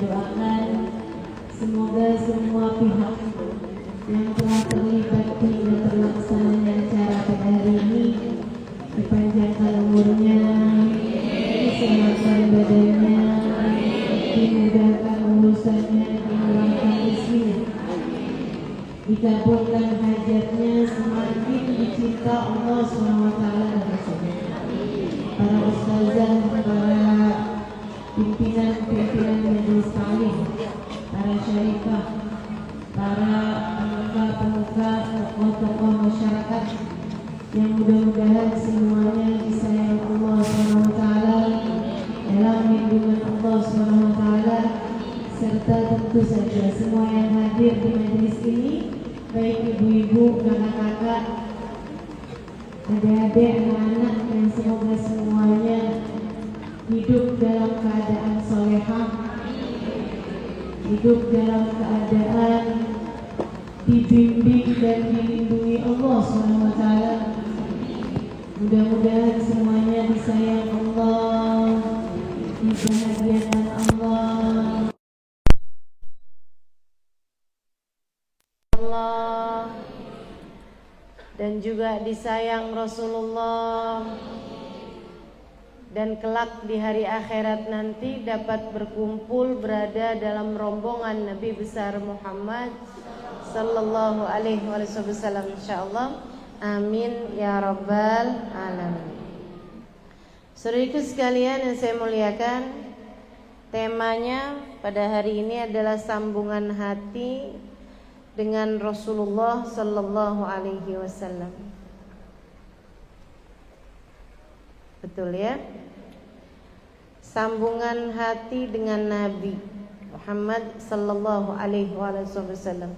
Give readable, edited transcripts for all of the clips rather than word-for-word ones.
doakan semoga semua pihak yang telah terlibat hingga terlaksananya acara pada hari ini dipanjangkan umurnya, disehatkan badannya, dimudahkan urusannya, dimurahkan rezekinya, dikabulkan hajatnya, semakin dicinta Allah SWT dan Rasulnya. Para ustazah, para pimpinan majelis taklim, para syarifah, para pemuka, tokoh-tokoh masyarakat yang mudah-mudahan semuanya disayang Allah SWT, dalam lindungan Allah SWT, serta tentu saja semua yang hadir di majelis ini, baik ibu-ibu, kakak-kakak, adik-adik, anak-anak, yang semoga semuanya hidup dalam keadaan solehah, hidup dalam keadaan dibimbing dan dilindungi Allah SWT. Mudah-mudahan semuanya disayang Allah, dibahagiakan Allah, dan juga disayang Rasulullah, dan kelak di hari akhirat nanti dapat berkumpul berada dalam rombongan Nabi besar Muhammad sallallahu alaihi wasallam, insyaallah. Amin ya rabbal alamin. Saudaraku sekalian yang saya muliakan, temanya pada hari ini adalah sambungan hati dengan Rasulullah sallallahu alaihi wasallam. Betul ya? Sambungan hati dengan Nabi Muhammad sallallahu alaihi wasallam.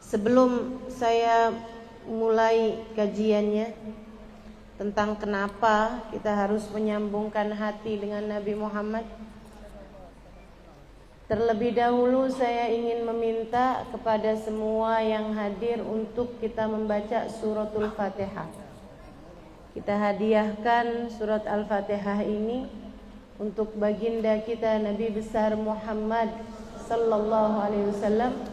Sebelum saya mulai kajiannya tentang kenapa kita harus menyambungkan hati dengan Nabi Muhammad, terlebih dahulu saya ingin meminta kepada semua yang hadir untuk kita membaca suratul Fatihah. Kita hadiahkan surat Al-Fatihah ini untuk baginda kita Nabi besar Muhammad sallallahu alaihi wasallam,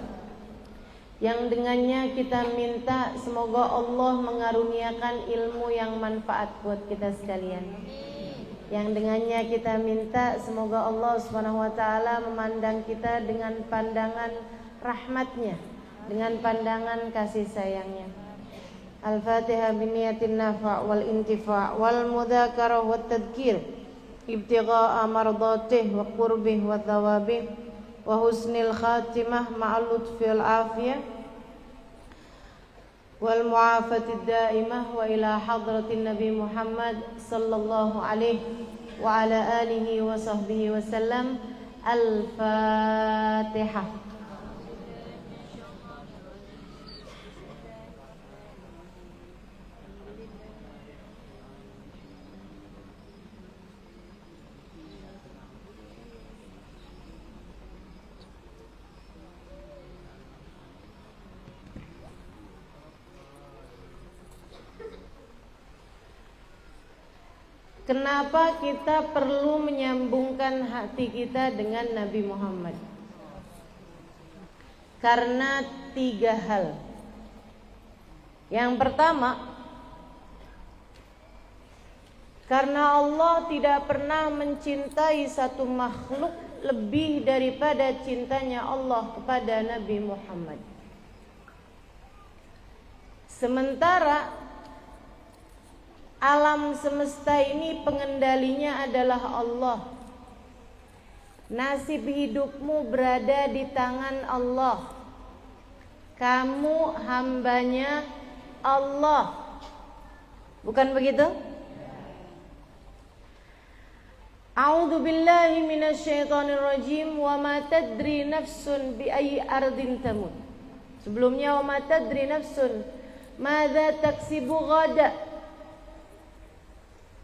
yang dengannya kita minta semoga Allah mengaruniakan ilmu yang manfaat buat kita sekalian. Yang dengannya kita minta semoga Allah Subhanahu wa taala memandang kita dengan pandangan rahmatnya, dengan pandangan kasih sayangnya. Al-Fatihah biniyatin nafa' wal intifa' wal mudzakarah wat tadhkir ibtigha'a mardatih wa qurbih wa thawabih wa husnil khatimah ma'al lutfi wal afiyah wal mu'afatid daimah wa ila hadratin Nabi Muhammad sallallahu alaihi wa ala alihi wa sahbihi wasallam. Al-Fatihah. Kenapa kita perlu menyambungkan hati kita dengan Nabi Muhammad? Karena 3 hal. Yang pertama, karena Allah tidak pernah mencintai satu makhluk lebih daripada cintanya Allah kepada Nabi Muhammad. Sementara alam semesta ini pengendalinya adalah Allah. Nasib hidupmu berada di tangan Allah. Kamu hambanya Allah. Bukan begitu? A'udzu billahi minasyaitonir rajim. Wa ma tadri nafsun bi ayyi ardin tamut. Sebelumnya wa ma tadri nafsun madza taksibu ghada.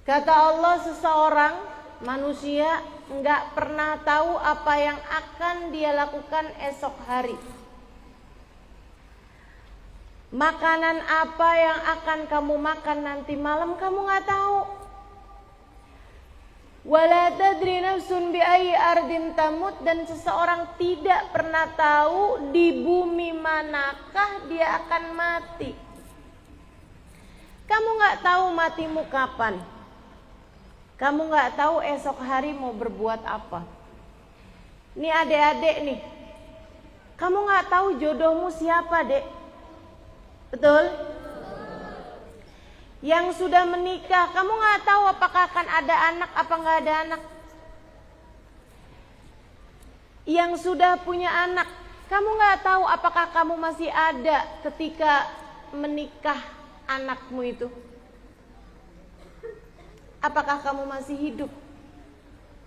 Kata Allah, seseorang manusia enggak pernah tahu apa yang akan dia lakukan esok hari. Makanan apa yang akan kamu makan nanti malam kamu enggak tahu. Wala tadri nafsun bi ayyi ardin tamut, dan seseorang tidak pernah tahu di bumi manakah dia akan mati. Kamu nggak tahu matimu kapan. Kamu nggak tahu esok hari mau berbuat apa. Nih adik-adik nih, kamu nggak tahu jodohmu siapa, Dek. Betul? Yang sudah menikah, kamu nggak tahu apakah akan ada anak apa nggak ada anak. Yang sudah punya anak, kamu nggak tahu apakah kamu masih ada ketika menikah anakmu itu. Apakah kamu masih hidup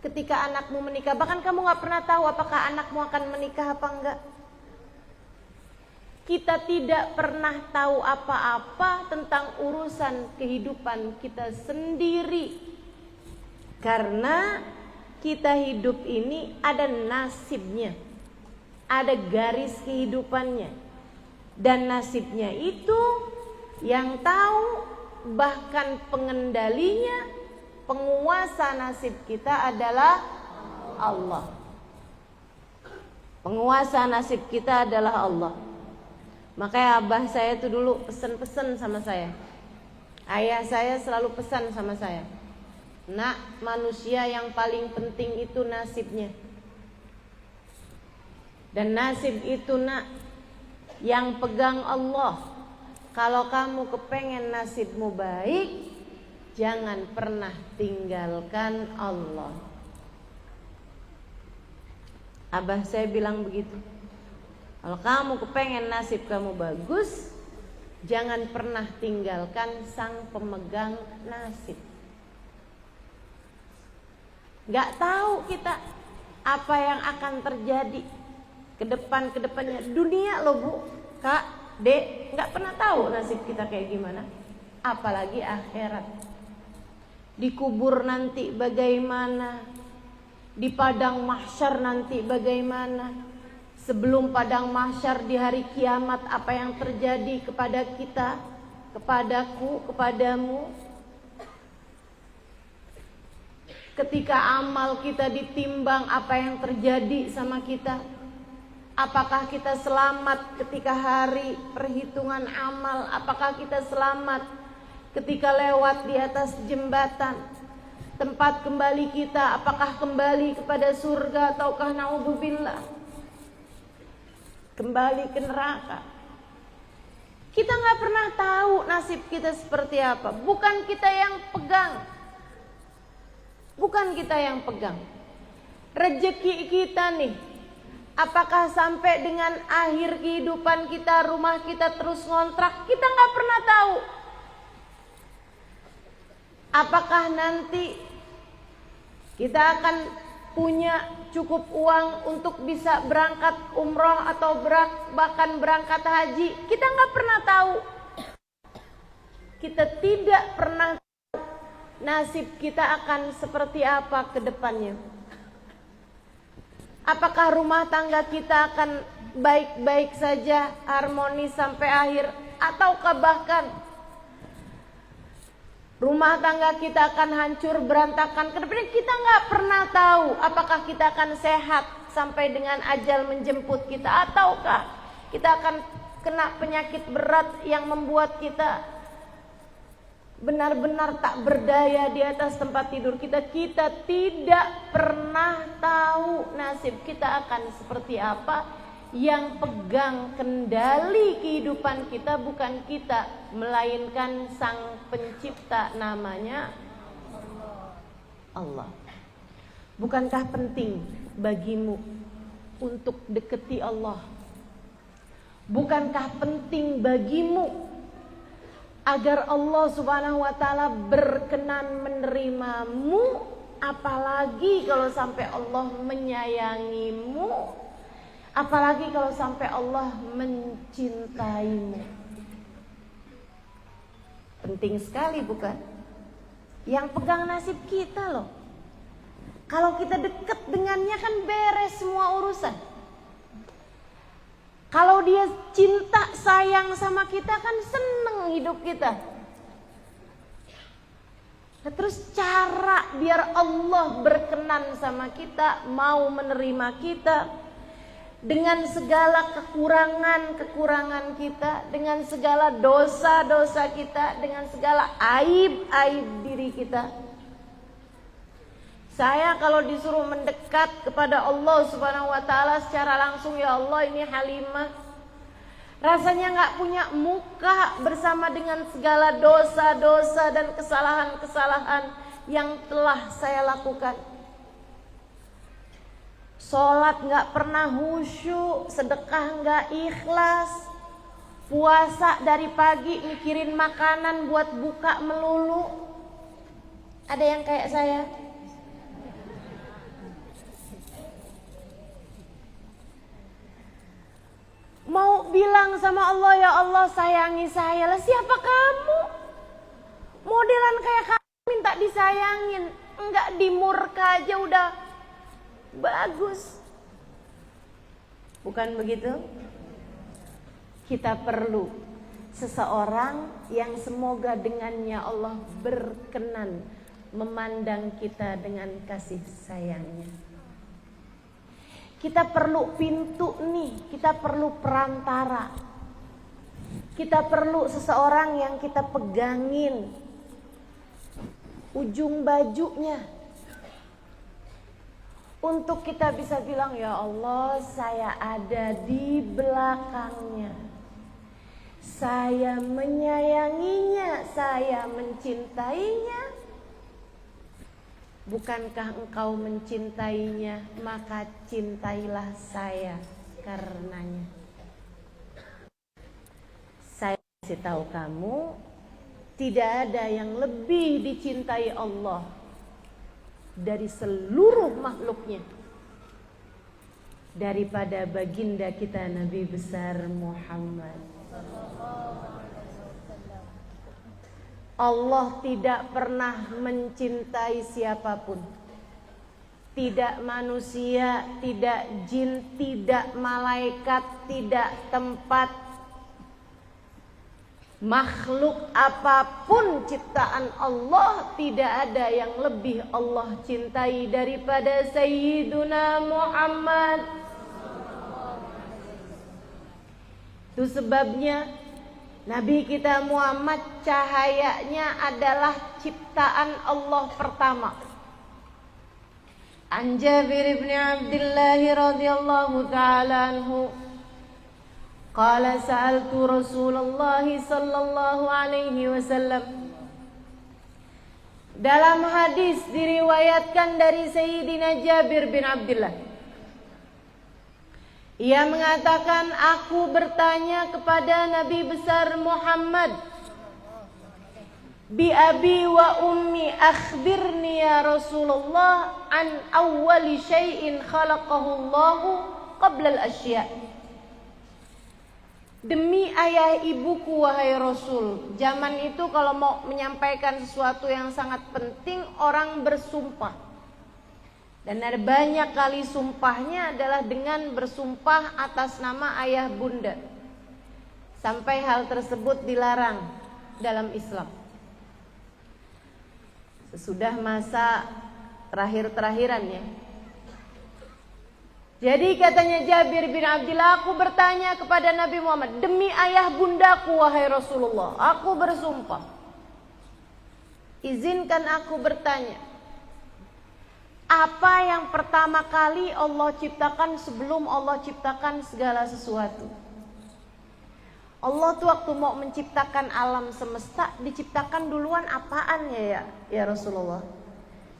ketika anakmu menikah? Bahkan kamu nggak pernah tahu apakah anakmu akan menikah apa enggak. Kita tidak pernah tahu apa-apa tentang urusan kehidupan kita sendiri. Karena kita hidup ini ada nasibnya, ada garis kehidupannya. Dan nasibnya itu yang tahu, bahkan pengendalinya, penguasa nasib kita adalah Allah. Penguasa nasib kita adalah Allah. Makanya abah saya tuh dulu pesan-pesan sama saya. Ayah saya selalu pesan sama saya, nak, manusia yang paling penting itu nasibnya. Dan nasib itu, nak, yang pegang Allah. Kalau kamu kepengen nasibmu baik, jangan pernah tinggalkan Allah. Abah saya bilang begitu. Kalau kamu kepengen nasib kamu bagus, jangan pernah tinggalkan sang pemegang nasib. Gak tahu kita apa yang akan terjadi ke depannya. Dunia loh Bu, Kak, Dek, gak pernah tahu nasib kita kayak gimana. Apalagi akhirat. Dikubur nanti bagaimana, di padang mahsyar nanti bagaimana. Sebelum padang mahsyar di hari kiamat, apa yang terjadi kepada kita, kepadaku, kepadamu. Ketika amal kita ditimbang, apa yang terjadi sama kita. Apakah kita selamat ketika hari perhitungan amal? Apakah kita selamat ketika lewat di atas jembatan? Tempat kembali kita, apakah kembali kepada surga ataukah naudzubillah kembali ke neraka? Kita gak pernah tahu nasib kita seperti apa. Bukan kita yang pegang. Bukan kita yang pegang. Rezeki kita nih, apakah sampai dengan akhir kehidupan kita, rumah kita terus ngontrak? Kita gak pernah tahu. Apakah nanti kita akan punya cukup uang untuk bisa berangkat umroh atau bahkan berangkat haji? Kita nggak pernah tahu. Kita tidak pernah tahu nasib kita akan seperti apa ke depannya. Apakah rumah tangga kita akan baik-baik saja, harmonis sampai akhir, ataukah bahkan rumah tangga kita akan hancur berantakan ke depannya? Kita nggak pernah tahu. Apakah kita akan sehat sampai dengan ajal menjemput kita, ataukah kita akan kena penyakit berat yang membuat kita benar-benar tak berdaya di atas tempat tidur kita. Kita tidak pernah tahu nasib kita akan seperti apa. Yang pegang kendali kehidupan kita bukan kita, melainkan sang pencipta, namanya Allah. Bukankah penting bagimu untuk deketi Allah? Bukankah penting bagimu agar Allah Subhanahu wa ta'ala berkenan menerimamu? Apalagi kalau sampai Allah menyayangimu, apalagi kalau sampai Allah mencintaimu. Penting sekali, bukan? Yang pegang nasib kita loh. Kalau kita dekat dengannya kan beres semua urusan. Kalau dia cinta sayang sama kita kan seneng hidup kita. Nah, terus cara biar Allah berkenan sama kita, mau menerima kita dengan segala kekurangan-kekurangan kita, dengan segala dosa-dosa kita, dengan segala aib-aib diri kita. Saya kalau disuruh mendekat kepada Allah Subhanahu wa taala secara langsung, ya Allah, ini Halimah rasanya gak punya muka bersama dengan segala dosa-dosa dan kesalahan-kesalahan yang telah saya lakukan. Sholat gak pernah khusyuk, sedekah gak ikhlas, puasa dari pagi mikirin makanan buat buka melulu. Ada yang kayak saya? Mau bilang sama Allah, ya Allah sayangi saya. Lah siapa kamu? Modelan kayak kamu minta disayangin. Enggak, dimurka aja udah bagus. Bukan begitu? Kita perlu seseorang yang semoga dengannya Allah berkenan memandang kita dengan kasih sayangnya. Kita perlu pintu nih, kita perlu perantara. Kita perlu seseorang yang kita pegangin ujung bajunya. Untuk kita bisa bilang, ya Allah, saya ada di belakangnya. Saya menyayanginya, saya mencintainya. Bukankah engkau mencintainya, maka cintailah saya karenanya. Saya kasih tahu kamu, tidak ada yang lebih dicintai Allah dari seluruh makhluknya daripada baginda kita Nabi besar Muhammad. Allah tidak pernah mencintai siapapun. Tidak manusia, tidak jin, tidak malaikat, tidak tempat. Makhluk apapun ciptaan Allah, tidak ada yang lebih Allah cintai daripada Sayyiduna Muhammad. Itu sebabnya Nabi kita Muhammad cahayanya adalah ciptaan Allah pertama. An Jabir bin Abdullah radhiyallahu ta'ala anhu qala sa'altu Rasulullah sallallahu alaihi wasallam. Dalam hadis diriwayatkan dari Sayyidina Jabir bin Abdullah, ia mengatakan, aku bertanya kepada Nabi besar Muhammad, bi abi wa ummi akhbirni ya Rasulullah an awwali syai'in khalaqahu Allahu qabla al-asya'. Demi ayah ibuku wahai Rasul. Zaman itu kalau mau menyampaikan sesuatu yang sangat penting, orang bersumpah. Dan ada banyak kali sumpahnya adalah dengan bersumpah atas nama ayah bunda. Sampai hal tersebut dilarang dalam Islam. Sesudah masa terakhir-terakhiran ya. Jadi katanya Jabir bin Abdullah, aku bertanya kepada Nabi Muhammad, demi ayah bundaku wahai Rasulullah, aku bersumpah. Izinkan aku bertanya, apa yang pertama kali Allah ciptakan sebelum Allah ciptakan segala sesuatu? Allah tuh waktu mau menciptakan alam semesta, diciptakan duluan apaan ya Rasulullah?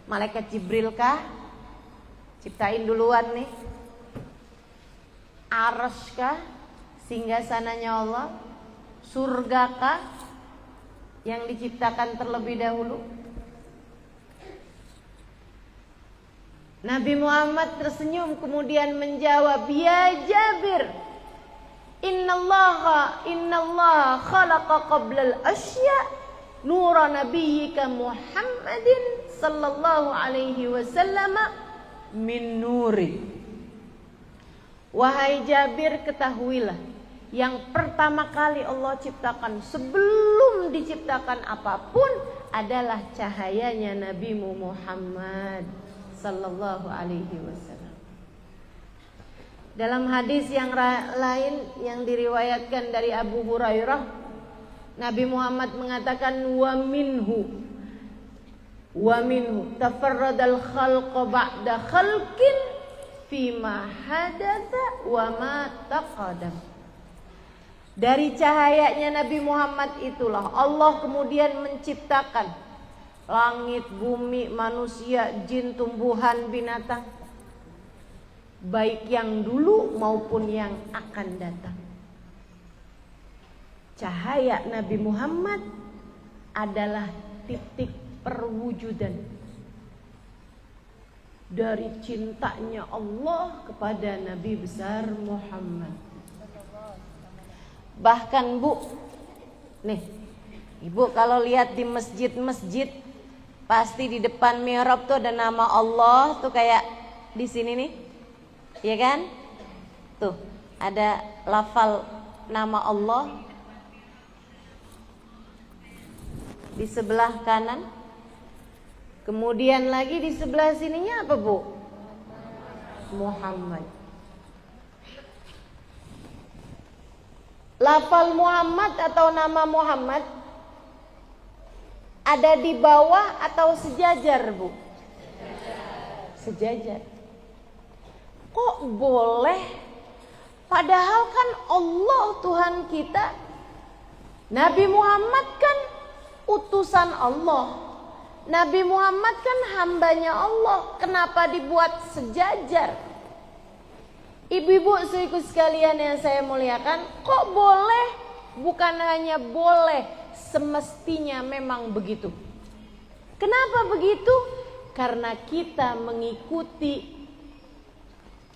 Malaikat Jibril kah? Ciptain duluan nih. Arsy kah? Singgasananya Allah? Surga kah? Yang diciptakan terlebih dahulu? Nabi Muhammad tersenyum kemudian menjawab, ya Jabir, innallaha khalaqa qabla al-asya' nura nabiyyika Muhammadin sallallahu alaihi wasallam min nuri. Wahai Jabir, ketahuilah, yang pertama kali Allah ciptakan sebelum diciptakan apapun adalah cahayanya Nabi Muhammad sallallahu alaihi wasallam. Dalam hadis yang lain yang diriwayatkan dari Abu Hurairah, Nabi Muhammad mengatakan wa minhu tafarradal khalqa ba'da khalqin fima hadatha wa ma taqaddam. Dari cahayanya Nabi Muhammad itulah Allah kemudian menciptakan langit, bumi, manusia, jin, tumbuhan, binatang, baik yang dulu maupun yang akan datang. Cahaya Nabi Muhammad adalah titik perwujudan dari cintanya Allah kepada Nabi besar Muhammad. Bahkan Bu, nih Ibu kalau lihat di masjid-masjid, pasti di depan mihrab tuh ada nama Allah tuh, kayak di sini nih, ya kan? Tuh ada lafal nama Allah di sebelah kanan. Kemudian lagi di sebelah sininya apa Bu? Muhammad. Lafal Muhammad atau nama Muhammad ada di bawah atau sejajar Bu? Sejajar. Kok boleh? Padahal kan Allah Tuhan kita, Nabi Muhammad kan utusan Allah, Nabi Muhammad kan hambanya Allah. Kenapa dibuat sejajar? Ibu-ibu seiku sekalian yang saya muliakan, kok boleh? Bukan hanya boleh, semestinya memang begitu. Kenapa begitu? Karena kita mengikuti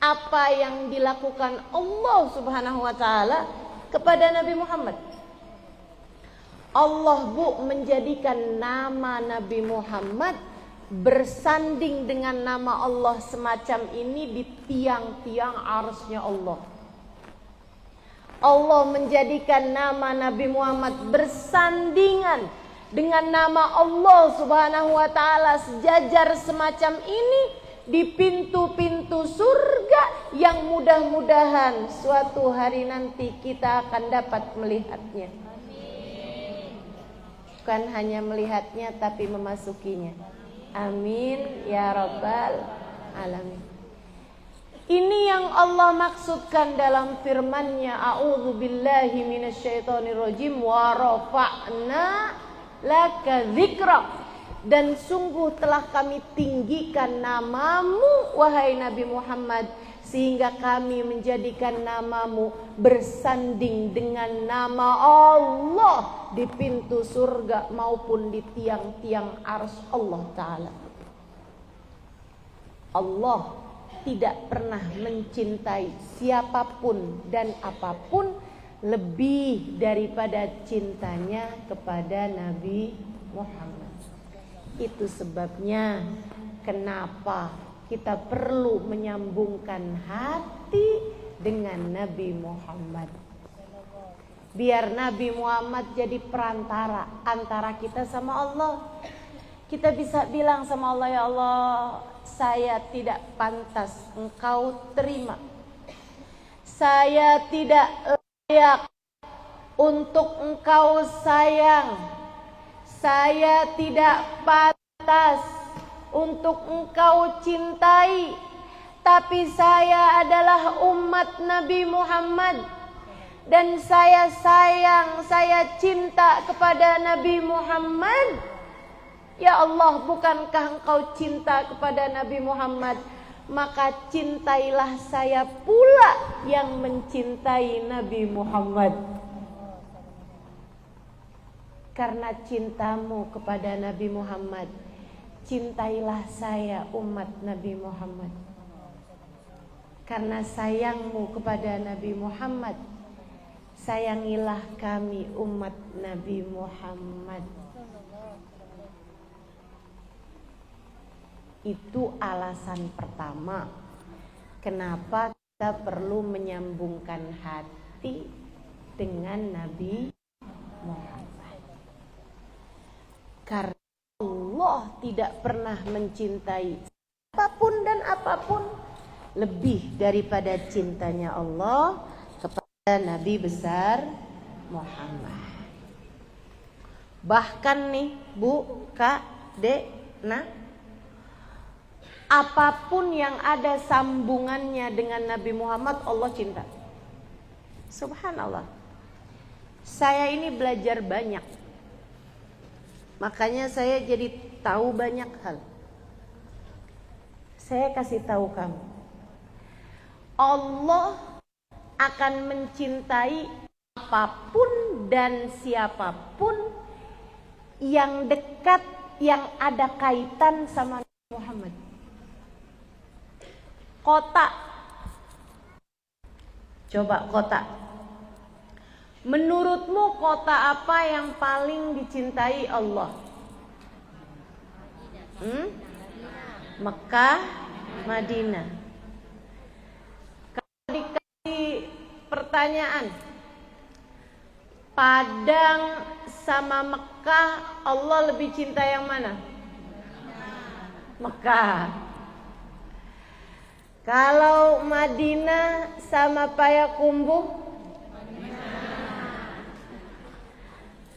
apa yang dilakukan Allah Subhanahu wa taala kepada Nabi Muhammad. Allah Bu menjadikan nama Nabi Muhammad bersanding dengan nama Allah semacam ini di tiang-tiang arsy-Nya Allah. Allah menjadikan nama Nabi Muhammad bersandingan dengan nama Allah Subhanahu wa taala sejajar semacam ini di pintu-pintu surga yang mudah-mudahan suatu hari nanti kita akan dapat melihatnya. Bukan hanya melihatnya tapi memasukinya. Amin ya rabbal alamin. Ini yang Allah maksudkan dalam firman-Nya, a'udzu billahi minasyaitonir rajim, wa rafa'na laka dzikrak. Dan sungguh telah kami tinggikan namamu wahai Nabi Muhammad, sehingga kami menjadikan namamu bersanding dengan nama Allah di pintu surga maupun di tiang-tiang arsy Allah Ta'ala. Allah tidak pernah mencintai siapapun dan apapun lebih daripada cintanya kepada Nabi Muhammad. Itu sebabnya kenapa kita perlu menyambungkan hati dengan Nabi Muhammad. Biar Nabi Muhammad jadi perantara antara kita sama Allah. Kita bisa bilang sama Allah, ya Allah, saya tidak pantas Engkau terima. Saya tidak layak untuk Engkau sayang. Saya tidak pantas untuk Engkau cintai. Tapi saya adalah umat Nabi Muhammad, dan saya sayang, saya cinta kepada Nabi Muhammad. Ya Allah, bukankah Engkau cinta kepada Nabi Muhammad? Maka cintailah saya pula yang mencintai Nabi Muhammad. Karena cintamu kepada Nabi Muhammad, cintailah saya umat Nabi Muhammad. Karena sayangmu kepada Nabi Muhammad, sayangilah kami umat Nabi Muhammad. Itu alasan pertama kenapa kita perlu menyambungkan hati dengan Nabi Muhammad. Karena Allah tidak pernah mencintai apapun dan apapun lebih daripada cintanya Allah kepada Nabi besar Muhammad. Bahkan nih Bu, Kak, Dek, Nah, apapun yang ada sambungannya dengan Nabi Muhammad Allah cinta. Subhanallah. Saya ini belajar banyak. Makanya saya jadi tahu banyak hal. Saya kasih tahu kamu. Allah akan mencintai apapun dan siapapun yang dekat, yang ada kaitan sama Nabi Muhammad. Kota. Coba kota. Menurutmu kota apa yang paling dicintai Allah? Mekah, Madinah. Kalau dikasih pertanyaan, Padang sama Mekah, Allah lebih cinta yang mana? Mekah. Kalau Madinah sama Payakumbuh?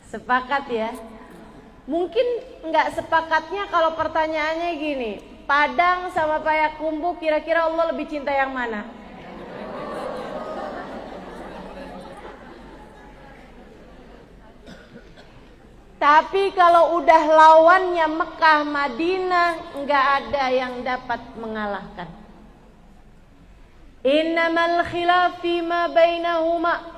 Sepakat ya. Mungkin nggak sepakatnya kalau pertanyaannya gini, Padang sama Payakumbuh kira-kira Allah lebih cinta yang mana? Tapi kalau udah lawannya Mekah, Madinah, nggak ada yang dapat mengalahkan. Innamal khilaf fima bainahuma.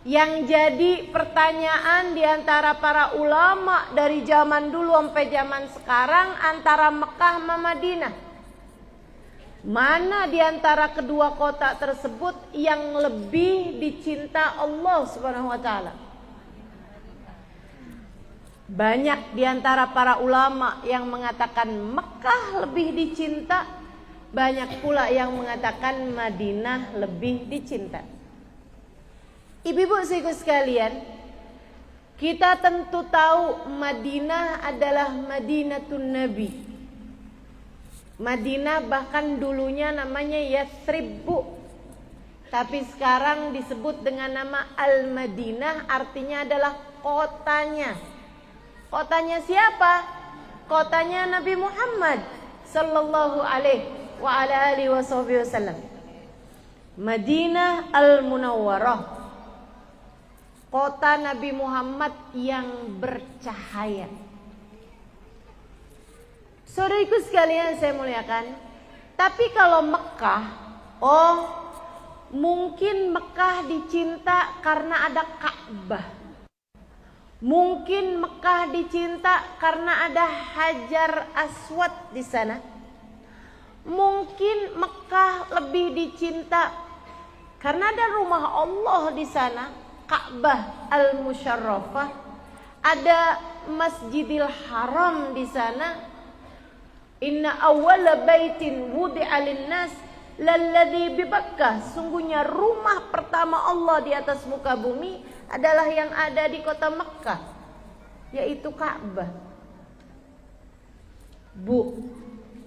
Yang jadi pertanyaan di antara para ulama dari zaman dulu sampai zaman sekarang antara Mekah sama Madinah. Mana di antara kedua kota tersebut yang lebih dicinta Allah Subhanahu wa taala? Banyak di antara para ulama yang mengatakan Mekah lebih dicinta, banyak pula yang mengatakan Madinah lebih dicinta. Ibu-ibu saudaraku sekalian, kita tentu tahu Madinah adalah Madinatun Nabi. Madinah bahkan dulunya namanya Yathrib, Bu. Tapi sekarang disebut dengan nama Al-Madinah, artinya adalah kotanya. Kotanya siapa? Kotanya Nabi Muhammad sallallahu alaihi wa ala alihi wasallam. Madinah Al-Munawwarah. Kota Nabi Muhammad yang bercahaya. Saudaraku sekalian saya muliakan. Tapi kalau Mekah, mungkin Mekah dicinta karena ada Ka'bah. Mungkin Mekah dicinta karena ada Hajar Aswad di sana. Mungkin Mekah lebih dicinta karena ada rumah Allah di sana, Ka'bah Al-Musyarrafah, ada Masjidil Haram di sana. Inna awwala baitin wudi'a lin-nas lalladzi bi Bakkah. Sungguhnya rumah pertama Allah di atas muka bumi adalah yang ada di kota Mekkah, yaitu Ka'bah. Bu,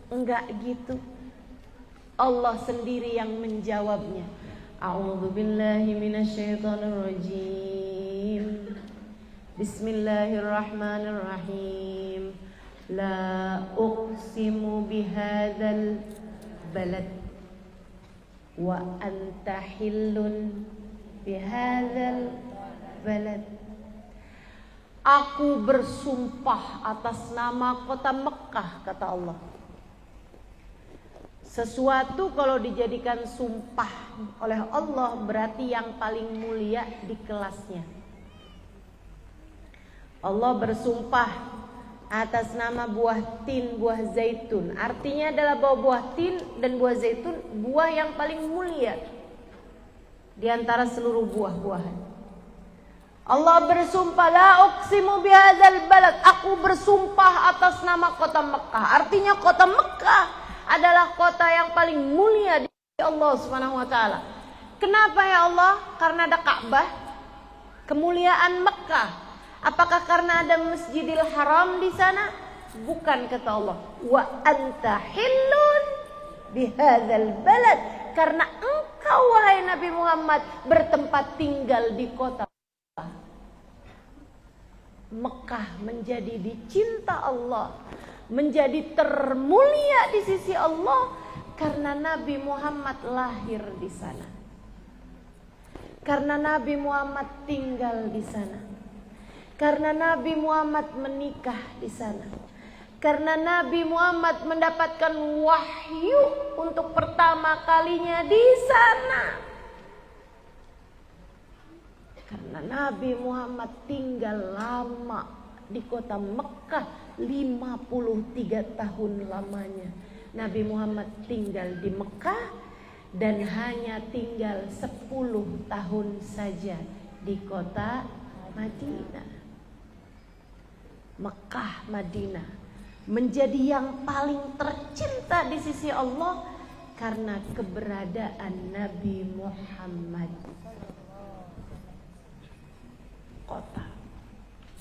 enggak gitu. Allah sendiri yang menjawabnya. A'udzu billahi minasyaitonir rajim. Bismillahirrahmanirrahim. La uqsimu bihadzal balad wa anta hillun bihadzal balad. Aku bersumpah atas nama kota Mekkah, kata Allah. Sesuatu kalau dijadikan sumpah oleh Allah berarti yang paling mulia di kelasnya. Allah bersumpah atas nama buah tin, buah zaitun. Artinya adalah bahwa buah tin dan buah zaitun buah yang paling mulia di antara seluruh buah-buahan. Allah bersumpah, la uqsimu bihadzal balad. Aku bersumpah atas nama kota Mekkah. Artinya kota Mekkah adalah kota yang paling mulia di Allah Subhanahu wa taala. Kenapa ya Allah? Karena ada Ka'bah. Kemuliaan Mekkah. Apakah karena ada Masjidil Haram di sana? Bukan, kata Allah, wa anta hillun bihadzal balad, karena engkau wahai Nabi Muhammad bertempat tinggal di kota Mekah, menjadi dicinta Allah, menjadi termulia di sisi Allah karena Nabi Muhammad lahir di sana. Karena Nabi Muhammad tinggal di sana. Karena Nabi Muhammad menikah di sana. Karena Nabi Muhammad mendapatkan wahyu untuk pertama kalinya di sana. Karena Nabi Muhammad tinggal lama di kota Mekah, 53 tahun lamanya Nabi Muhammad tinggal di Mekah, dan hanya tinggal 10 tahun saja di kota Madinah. Mekah, Madinah menjadi yang paling tercinta di sisi Allah karena keberadaan Nabi Muhammad. Kota.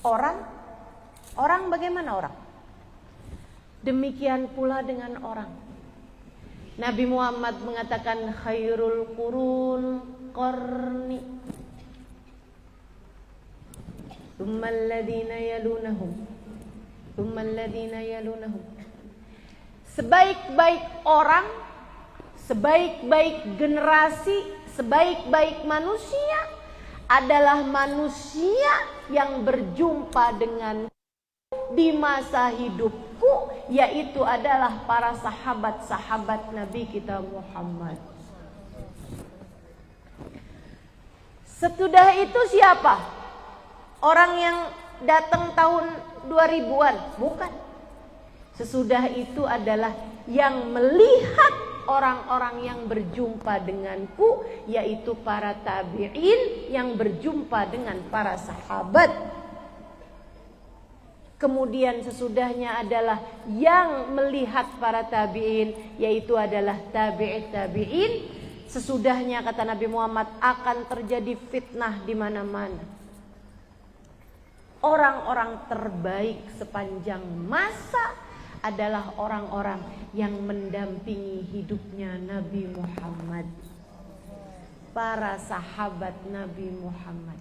Orang bagaimana orang? Demikian pula dengan orang. Nabi Muhammad mengatakan khairul qurun qarni, tsummal ladzina yalunahum, tsummal ladzina yalunahum. Sebaik-baik orang, sebaik-baik generasi, sebaik-baik manusia adalah manusia yang berjumpa dengan di masa hidupku, yaitu adalah para sahabat-sahabat Nabi kita Muhammad. Sesudah itu siapa? Orang yang datang tahun 2000-an? Bukan. Sesudah itu adalah yang melihat orang-orang yang berjumpa denganku, yaitu para tabi'in yang berjumpa dengan para sahabat. Kemudian sesudahnya adalah yang melihat para tabi'in, yaitu adalah tabi'it tabi'in. Sesudahnya, kata Nabi Muhammad, akan terjadi fitnah di mana-mana. Orang-orang terbaik sepanjang masa adalah orang-orang yang mendampingi hidupnya Nabi Muhammad, para sahabat Nabi Muhammad.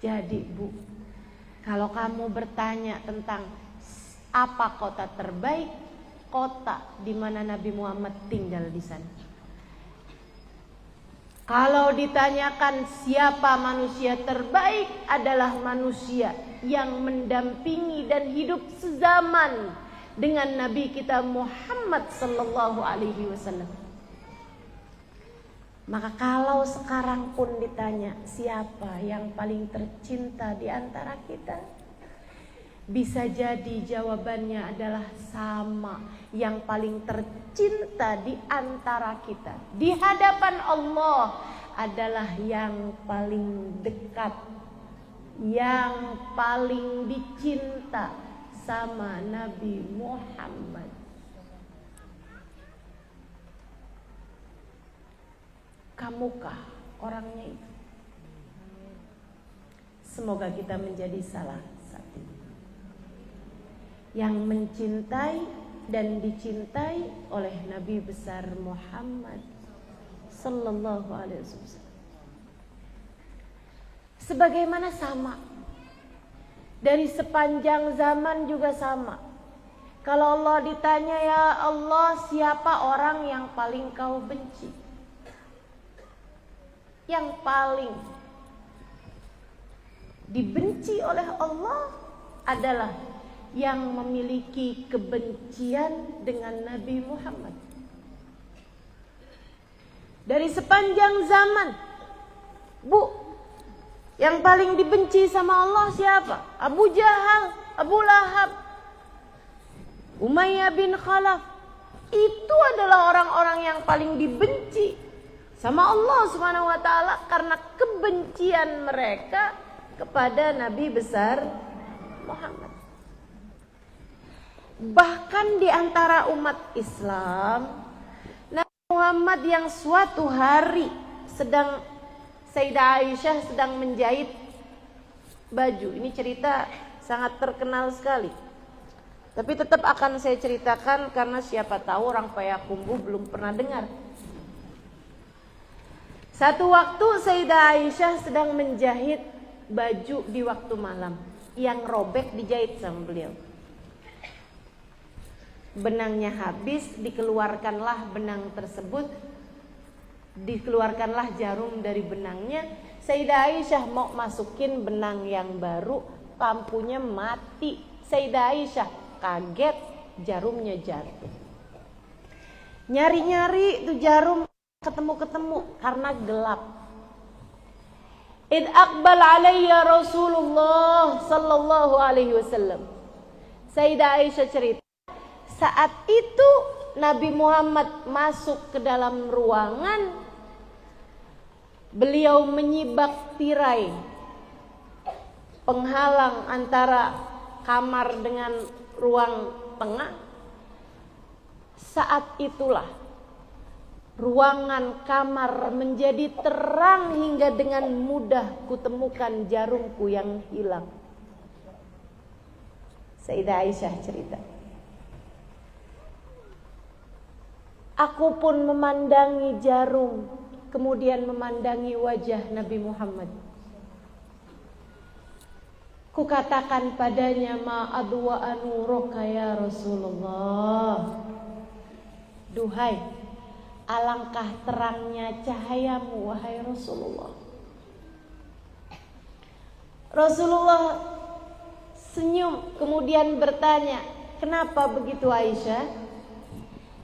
Jadi Bu, kalau kamu bertanya tentang apa kota terbaik, kota di mana Nabi Muhammad tinggal di sana. Kalau ditanyakan siapa manusia terbaik, adalah manusia yang mendampingi dan hidup sezaman dengan Nabi kita Muhammad sallallahu alaihi wasallam. Maka kalau sekarang pun ditanya siapa yang paling tercinta di antara kita, bisa jadi jawabannya adalah sama. Yang paling tercinta di antara kita di hadapan Allah adalah yang paling dekat, yang paling dicinta sama Nabi Muhammad. Kamukah orangnya itu? Semoga kita menjadi salah satu yang mencintai dan dicintai oleh Nabi besar Muhammad sallallahu alaihi wasallam. Sebagaimana sama, dari sepanjang zaman juga sama. Kalau Allah ditanya, ya Allah, siapa orang yang paling kau benci? Yang paling dibenci oleh Allah adalah yang memiliki kebencian dengan Nabi Muhammad. Dari sepanjang zaman, Bu, yang paling dibenci sama Allah siapa? Abu Jahal, Abu Lahab, Umayyah bin Khalaf. Itu adalah orang-orang yang paling dibenci sama Allah Subhanahu wa taala karena kebencian mereka kepada Nabi besar Muhammad. Bahkan di antara umat Islam, Nabi Muhammad yang suatu hari Sayyidah Aisyah sedang menjahit baju. Ini cerita sangat terkenal sekali. Tapi tetap akan saya ceritakan karena siapa tahu orang Payakumbuh belum pernah dengar. Satu waktu Sayyidah Aisyah sedang menjahit baju di waktu malam. Yang robek dijahit sama beliau. Benangnya habis, dikeluarkanlah benang tersebut. Dikeluarkanlah jarum dari benangnya. Sayyidah Aisyah mau masukin benang yang baru, lampunya mati. Sayyidah Aisyah kaget, jarumnya jatuh. Nyari-nyari tuh jarum ketemu-ketemu karena gelap. Id aqbal alayya Rasulullah sallallahu alaihi wasallam. Sayyidah Aisyah cerita, saat itu Nabi Muhammad masuk ke dalam ruangan. Beliau menyibak tirai penghalang antara kamar dengan ruang tengah. Saat itulah ruangan kamar menjadi terang hingga dengan mudah kutemukan jarumku yang hilang. Sayyidah Aisyah cerita, aku pun memandangi jarum, kemudian memandangi wajah Nabi Muhammad. Kukatakan padanya, ma adwa anuraka ya Rasulullah. Duhai, alangkah terangnya cahayamu wahai Rasulullah. Rasulullah senyum kemudian bertanya, kenapa begitu Aisyah?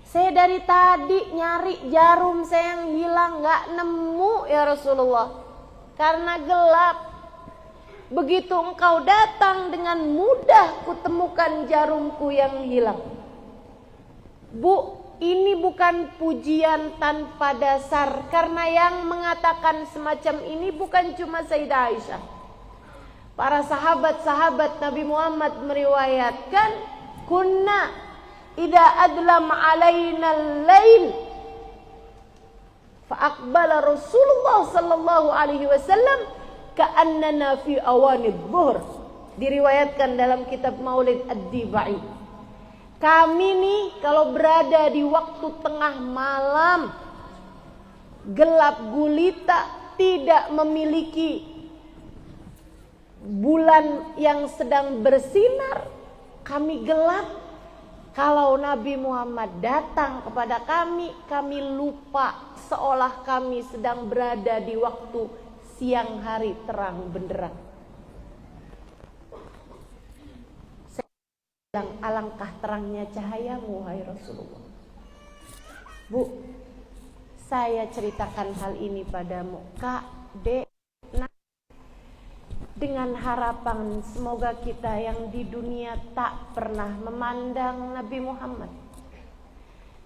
Saya dari tadi nyari jarum saya yang hilang, gak nemu ya Rasulullah, karena gelap. Begitu engkau datang dengan mudah kutemukan jarumku yang hilang. Bu, ini bukan pujian tanpa dasar, karena yang mengatakan semacam ini bukan cuma Sayyidah Aisyah. Para sahabat-sahabat Nabi Muhammad meriwayatkan, kunna idza adlam alaina al-lail fa aqbala Rasulullah sallallahu alaihi wasallam ka'annana fi awanid dhuhr. Diriwayatkan dalam kitab Maulid Ad-Dibai. Kami nih kalau berada di waktu tengah malam, gelap gulita, tidak memiliki bulan yang sedang bersinar, kami gelap. Kalau Nabi Muhammad datang kepada kami, kami lupa seolah kami sedang berada di waktu siang hari terang benderang. Saya bilang, alangkah terangnya cahayamu wahai Rasulullah. Bu, saya ceritakan hal ini padamu, Kak, Dek, Nak, dengan harapan semoga kita yang di dunia tak pernah memandang Nabi Muhammad,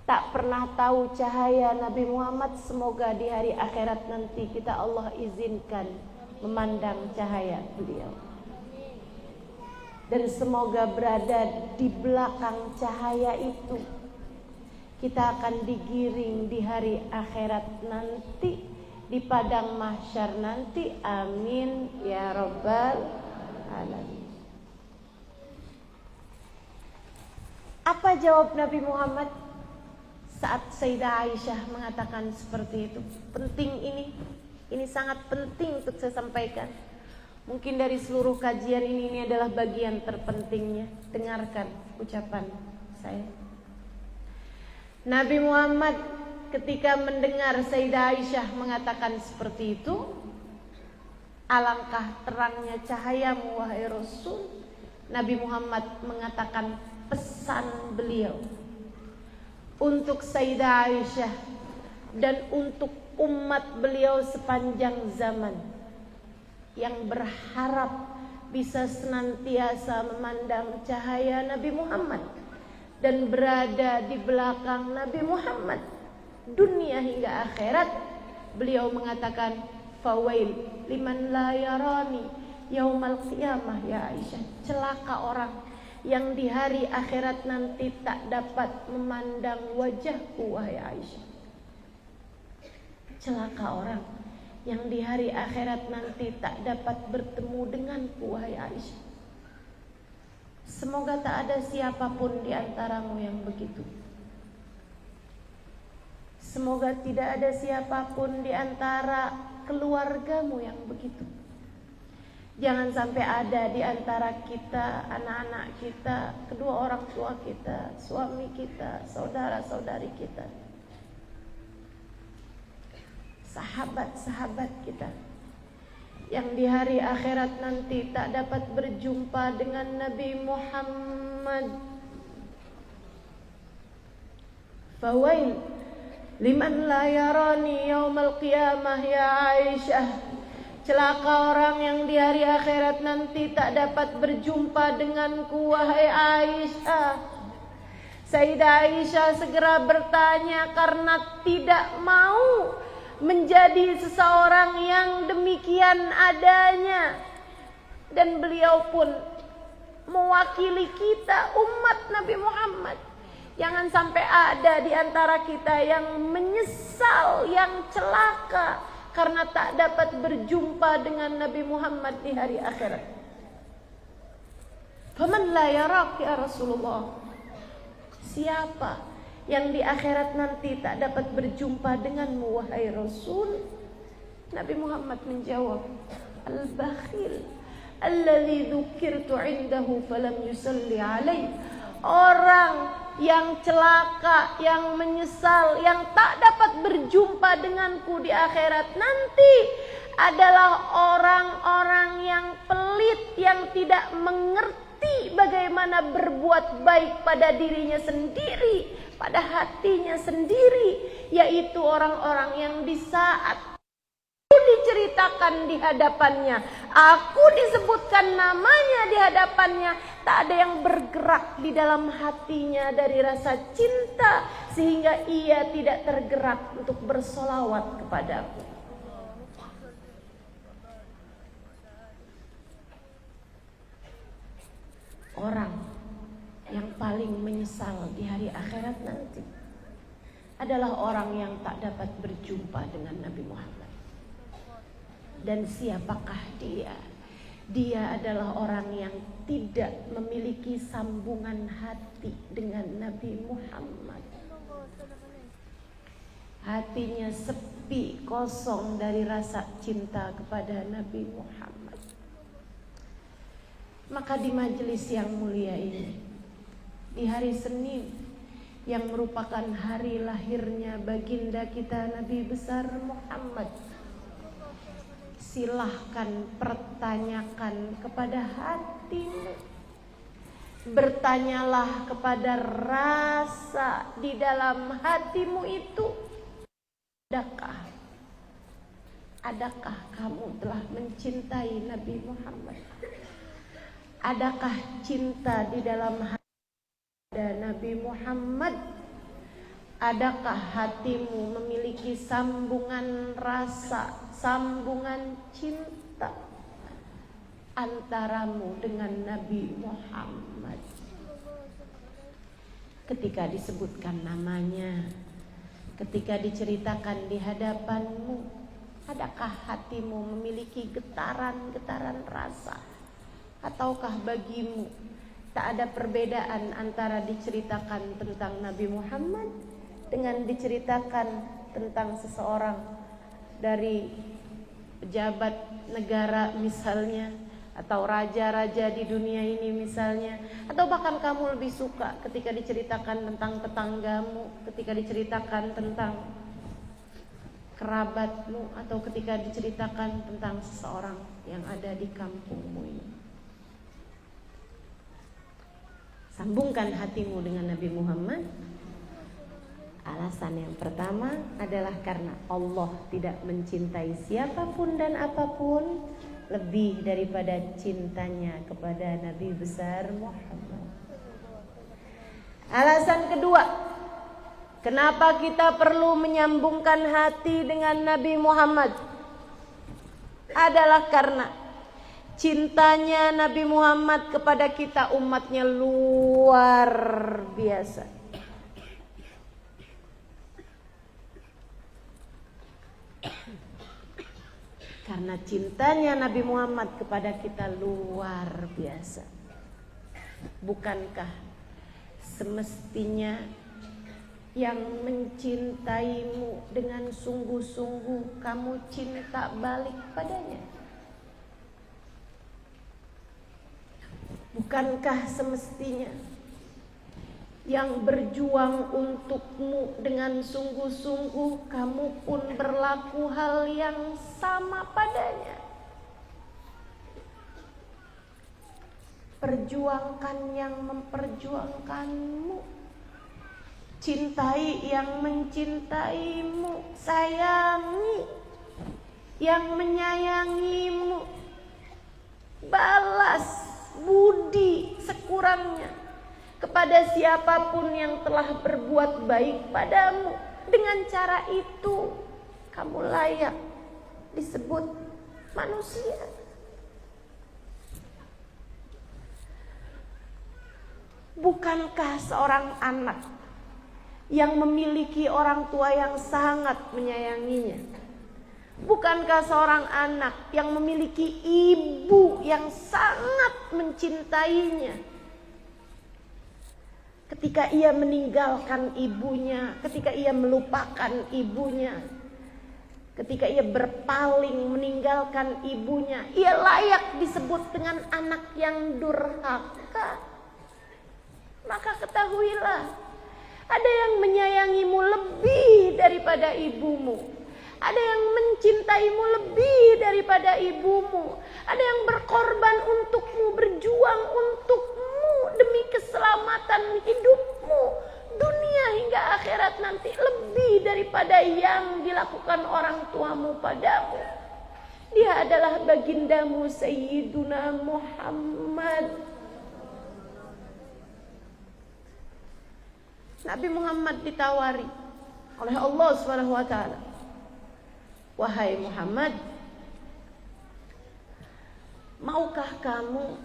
tak pernah tahu cahaya Nabi Muhammad, semoga di hari akhirat nanti kita Allah izinkan memandang cahaya beliau. Dan semoga berada di belakang cahaya itu, kita akan digiring di hari akhirat nanti, di padang mahsyar nanti. Amin ya rabbal alamin. Apa jawab Nabi Muhammad saat Sayyidah Aisyah mengatakan seperti itu? Penting ini sangat penting untuk saya sampaikan. Mungkin dari seluruh kajian ini adalah bagian terpentingnya. Dengarkan ucapan saya. Nabi Muhammad ketika mendengar Sayyidah Aisyah mengatakan seperti itu, alangkah terangnya cahayamu wahai Rasul, Nabi Muhammad mengatakan pesan beliau untuk Sayyidah Aisyah dan untuk umat beliau sepanjang zaman yang berharap bisa senantiasa memandang cahaya Nabi Muhammad dan berada di belakang Nabi Muhammad dunia hingga akhirat. Beliau mengatakan, fawail liman la yarani yaumal qiyamah ya Aisyah. Celaka orang yang di hari akhirat nanti tak dapat memandang wajahku wahai Aisyah. Celaka orang yang di hari akhirat nanti tak dapat bertemu denganku wahai Aisyah. Semoga tak ada siapapun di antaramu yang begitu. Semoga tidak ada siapapun di antara keluargamu yang begitu. Jangan sampai ada di antara kita, anak-anak kita, kedua orang tua kita, suami kita, saudara-saudari kita, sahabat-sahabat kita yang di hari akhirat nanti tak dapat berjumpa dengan Nabi Muhammad. Fawail liman la yarani yaumal qiyamah ya Aisyah. Celaka orang yang di hari akhirat nanti tak dapat berjumpa denganku, wahai Aisyah. Sayyidah Aisyah segera bertanya karena tidak mau menjadi seseorang yang demikian adanya. Dan beliau pun mewakili kita, umat Nabi Muhammad. Jangan sampai ada di antara kita yang menyesal, yang celaka karena tak dapat berjumpa dengan Nabi Muhammad di hari akhirat. Faman la yarak ya Rasulullah. Siapa yang di akhirat nanti tak dapat berjumpa denganmu wahai Rasul? Nabi Muhammad menjawab, al-bakhil alladzi dzukirtu 'indahu falam yusalli 'alaihi. Orang yang celaka, yang menyesal, yang tak dapat berjumpa denganku di akhirat nanti adalah orang-orang yang pelit, yang tidak mengerti bagaimana berbuat baik pada dirinya sendiri, pada hatinya sendiri, yaitu orang-orang yang di saat diceritakan di hadapannya, aku disebutkan namanya di hadapannya, tak ada yang bergerak di dalam hatinya dari rasa cinta sehingga ia tidak tergerak untuk bersolawat kepadaku. Orang yang paling menyesal di hari akhirat nanti adalah orang yang tak dapat berjumpa dengan Nabi Muhammad. Dan siapakah dia? Dia adalah orang yang tidak memiliki sambungan hati dengan Nabi Muhammad. Hatinya sepi, kosong dari rasa cinta kepada Nabi Muhammad. Maka di majelis yang mulia ini, di hari Senin yang merupakan hari lahirnya baginda kita Nabi besar Muhammad, silahkan pertanyakan kepada hatimu. Bertanyalah kepada rasa di dalam hatimu itu. Adakah kamu telah mencintai Nabi Muhammad? Adakah cinta di dalam hati Nabi Muhammad? Adakah hatimu memiliki sambungan rasa, sambungan cinta antaramu dengan Nabi Muhammad? Ketika disebutkan namanya, ketika diceritakan di hadapanmu, adakah hatimu memiliki getaran-getaran rasa? Ataukah bagimu tak ada perbedaan antara diceritakan tentang Nabi Muhammad dengan diceritakan tentang seseorang dari pejabat negara misalnya, atau raja-raja di dunia ini misalnya, atau bahkan kamu lebih suka ketika diceritakan tentang tetanggamu, ketika diceritakan tentang kerabatmu, atau ketika diceritakan tentang seseorang yang ada di kampungmu ini. Sambungkan hatimu dengan Nabi Muhammad. Alasan yang pertama adalah karena Allah tidak mencintai siapapun dan apapun lebih daripada cintanya kepada Nabi besar Muhammad. Alasan kedua, kenapa kita perlu menyambungkan hati dengan Nabi Muhammad adalah karena cintanya Nabi Muhammad kepada kita umatnya luar biasa. Karena cintanya Nabi Muhammad kepada kita luar biasa. Bukankah semestinya yang mencintaimu dengan sungguh-sungguh kamu cinta balik padanya? Bukankah semestinya yang berjuang untukmu dengan sungguh-sungguh kamu pun berlaku hal yang sama padanya? Perjuangkan yang memperjuangkanmu, cintai yang mencintaimu, sayangi yang menyayangimu, balas budi sekurangnya kepada siapapun yang telah berbuat baik padamu. Dengan cara itu kamu layak disebut manusia. Bukankah seorang anak yang memiliki orang tua yang sangat menyayanginya, bukankah seorang anak yang memiliki ibu yang sangat mencintainya, ketika ia meninggalkan ibunya, ketika ia melupakan ibunya, ketika ia berpaling meninggalkan ibunya, ia layak disebut dengan anak yang durhaka? Maka ketahuilah, ada yang menyayangimu lebih daripada ibumu, ada yang mencintaimu lebih daripada ibumu, ada yang berkorban untukmu, berjuang untukmu demi keselamatan hidupmu dunia hingga akhirat nanti, lebih daripada yang dilakukan orang tuamu padamu. Dia adalah bagindamu Sayyiduna Muhammad. Nabi Muhammad ditawari oleh Allah Subhanahu wa taala, "Wahai Muhammad, maukah kamu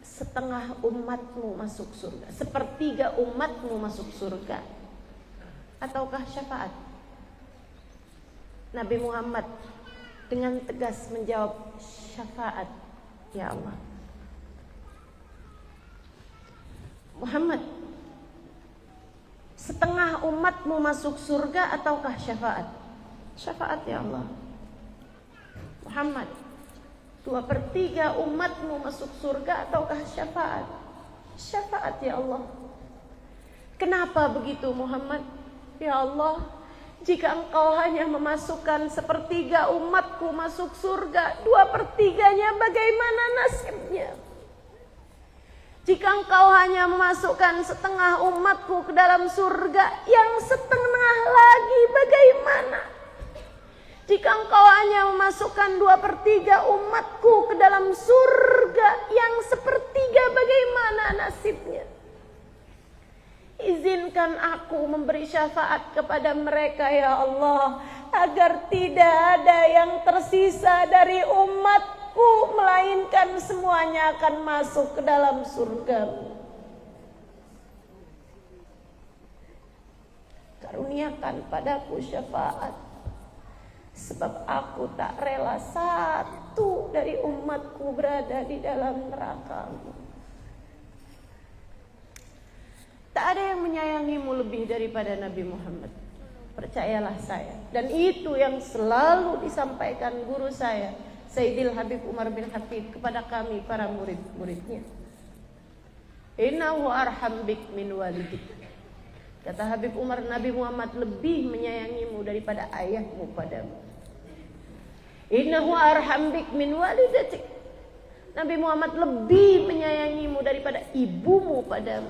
setengah umatmu masuk surga, sepertiga umatmu masuk surga, ataukah syafaat?" Nabi Muhammad dengan tegas menjawab, "Syafaat, ya Allah." Muhammad, setengah umatmu masuk surga ataukah syafaat? Syafaat, ya Allah. Muhammad, 2/3 umatmu masuk surga ataukah syafaat? Syafaat, ya Allah. Kenapa begitu Muhammad? Ya Allah, jika engkau hanya memasukkan 1/3 umatku masuk surga, 2/3-nya bagaimana nasibnya? Jika engkau hanya memasukkan setengah umatku ke dalam surga, yang setengah lagi bagaimana? Jika engkau hanya memasukkan 2/3 umatku ke dalam surga, yang 1/3 bagaimana nasibnya? Izinkan aku memberi syafaat kepada mereka, ya Allah, agar tidak ada yang tersisa dari umat, melainkan semuanya akan masuk ke dalam surga-Mu. Karuniakan padaku syafaat, sebab aku tak rela satu dari umatku berada di dalam neraka-Mu. Tak ada yang menyayangimu lebih daripada Nabi Muhammad. Percayalah saya. Dan itu yang selalu disampaikan guru saya, Sayyidil Habib Umar bin Hafid, kepada kami para murid-muridnya. Innahu arham bik min walidik. Kata Habib Umar, Nabi Muhammad lebih menyayangimu daripada ayahmu padamu. Innahu arham bik min walidatik. Nabi Muhammad lebih menyayangimu daripada ibumu padamu.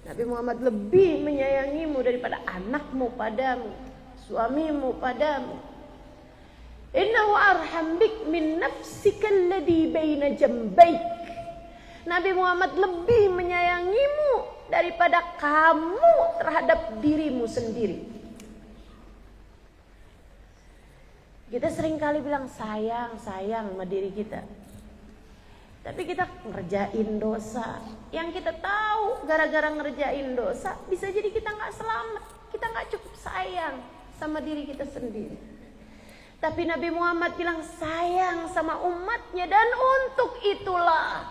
Nabi Muhammad lebih menyayangimu daripada anakmu padamu, suamimu padamu. Innahu arham bik min nafsika alladhi baina jambaik. Nabi Muhammad lebih menyayangimu daripada kamu terhadap dirimu sendiri. Kita seringkali bilang sayang sama diri kita, tapi kita ngerjain dosa. Yang kita tahu gara-gara ngerjain dosa, bisa jadi kita gak selamat, kita gak cukup sayang sama diri kita sendiri. Tapi Nabi Muhammad bilang sayang sama umatnya, dan untuk itulah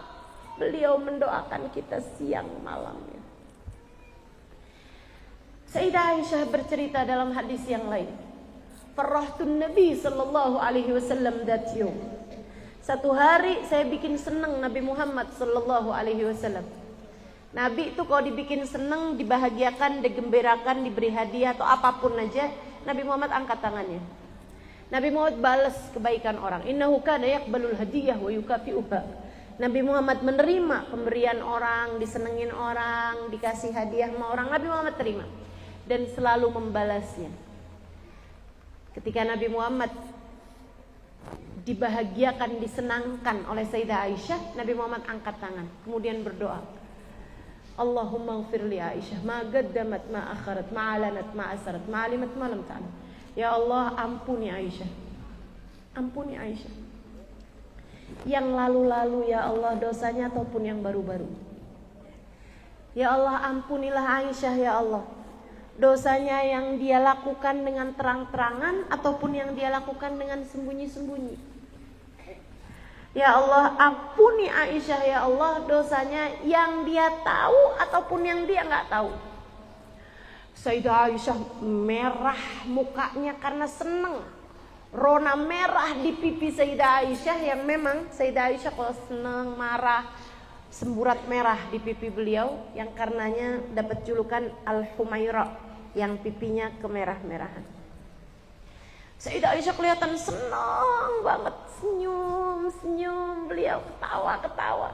beliau mendoakan kita siang malamnya. Sayyidah Aisyah bercerita dalam hadis yang lain, Farrahtun Nabi sallallahu alaihi wasallam that yawm. Satu hari saya bikin senang Nabi Muhammad sallallahu alaihi wasallam. Nabi itu kalau dibikin senang, dibahagiakan, digembirakan, diberi hadiah atau apapun aja, Nabi Muhammad angkat tangannya. Nabi Muhammad balas kebaikan orang. Innahu kana yaqbalul hadiyah wa yukafi'uha. Nabi Muhammad menerima pemberian orang, disenengin orang, dikasih hadiah sama orang. Nabi Muhammad terima dan selalu membalasnya. Ketika Nabi Muhammad dibahagiakan, disenangkan oleh Sayyidah Aisyah, Nabi Muhammad angkat tangan, kemudian berdoa, Allahumma ighfir li Aisyah, ma qaddamat, ma akharat, ma alanat, ma asarat, ma alimat, ma lam ta'lam. Ya Allah, ampuni Aisyah. Ampuni Aisyah. Yang lalu-lalu ya Allah dosanya ataupun yang baru-baru. Ya Allah, ampunilah Aisyah ya Allah. Dosanya yang dia lakukan dengan terang-terangan ataupun yang dia lakukan dengan sembunyi-sembunyi. Ya Allah, ampuni Aisyah ya Allah, dosanya yang dia tahu ataupun yang dia nggak tahu. Sayyidah Aisyah merah mukanya karena senang. Rona merah di pipi Sayyidah Aisyah, yang memang Sayyidah Aisyah kalau senang, marah, semburat merah di pipi beliau, yang karenanya dapat julukan Al-Humaira, yang pipinya kemerah-merahan. Sayyidah Aisyah kelihatan senang banget, senyum-senyum, beliau ketawa-ketawa.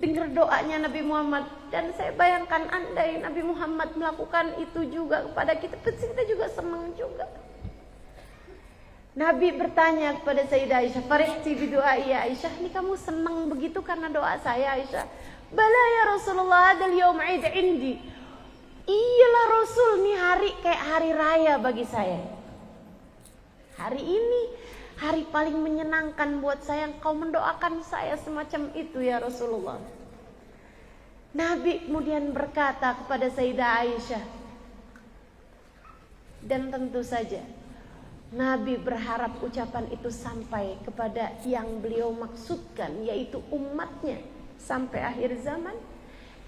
Dengar doanya Nabi Muhammad, dan saya bayangkan andai Nabi Muhammad melakukan itu juga kepada kita, pasti kita juga senang juga. Nabi bertanya kepada Sayyidah Aisyah, "Farihti bidu'ai ya Aisyah, ini kamu senang begitu karena doa saya Aisyah?" "Bala ya Rasulullah, hadal yawm 'id 'indi." Iyalah Rasul, nih hari kayak hari raya bagi saya. Hari ini hari paling menyenangkan buat saya, engkau mendoakan saya semacam itu ya Rasulullah. Nabi kemudian berkata kepada Sayyidah Aisyah, dan tentu saja Nabi berharap ucapan itu sampai kepada yang beliau maksudkan, yaitu umatnya sampai akhir zaman.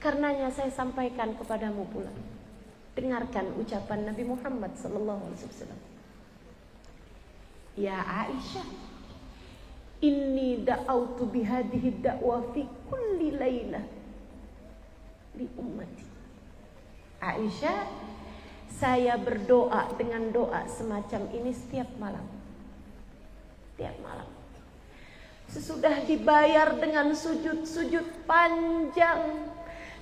Karenanya saya sampaikan kepadamu pula. Dengarkan ucapan Nabi Muhammad SAW. Ya Aisyah, inni da'autu bihadihi da'wa fi kulli laylah li ummati. Aisyah, saya berdoa dengan doa semacam ini setiap malam. Setiap malam. Sesudah dibayar dengan sujud-sujud panjang.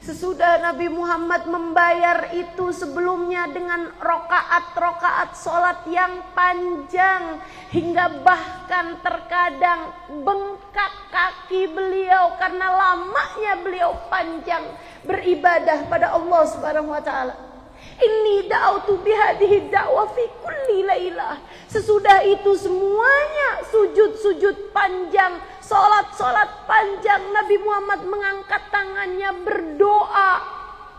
Sesudah Nabi Muhammad membayar itu sebelumnya dengan rokaat-rokaat sholat yang panjang. Hingga bahkan terkadang bengkak kaki beliau karena lamanya beliau panjang beribadah pada Allah Subhanahu wa ta'ala. Inni da'autu bihadihi da'wa fi kulli lailah. Sesudah itu semuanya sujud-sujud panjang, salat-salat panjang, Nabi Muhammad mengangkat tangannya berdoa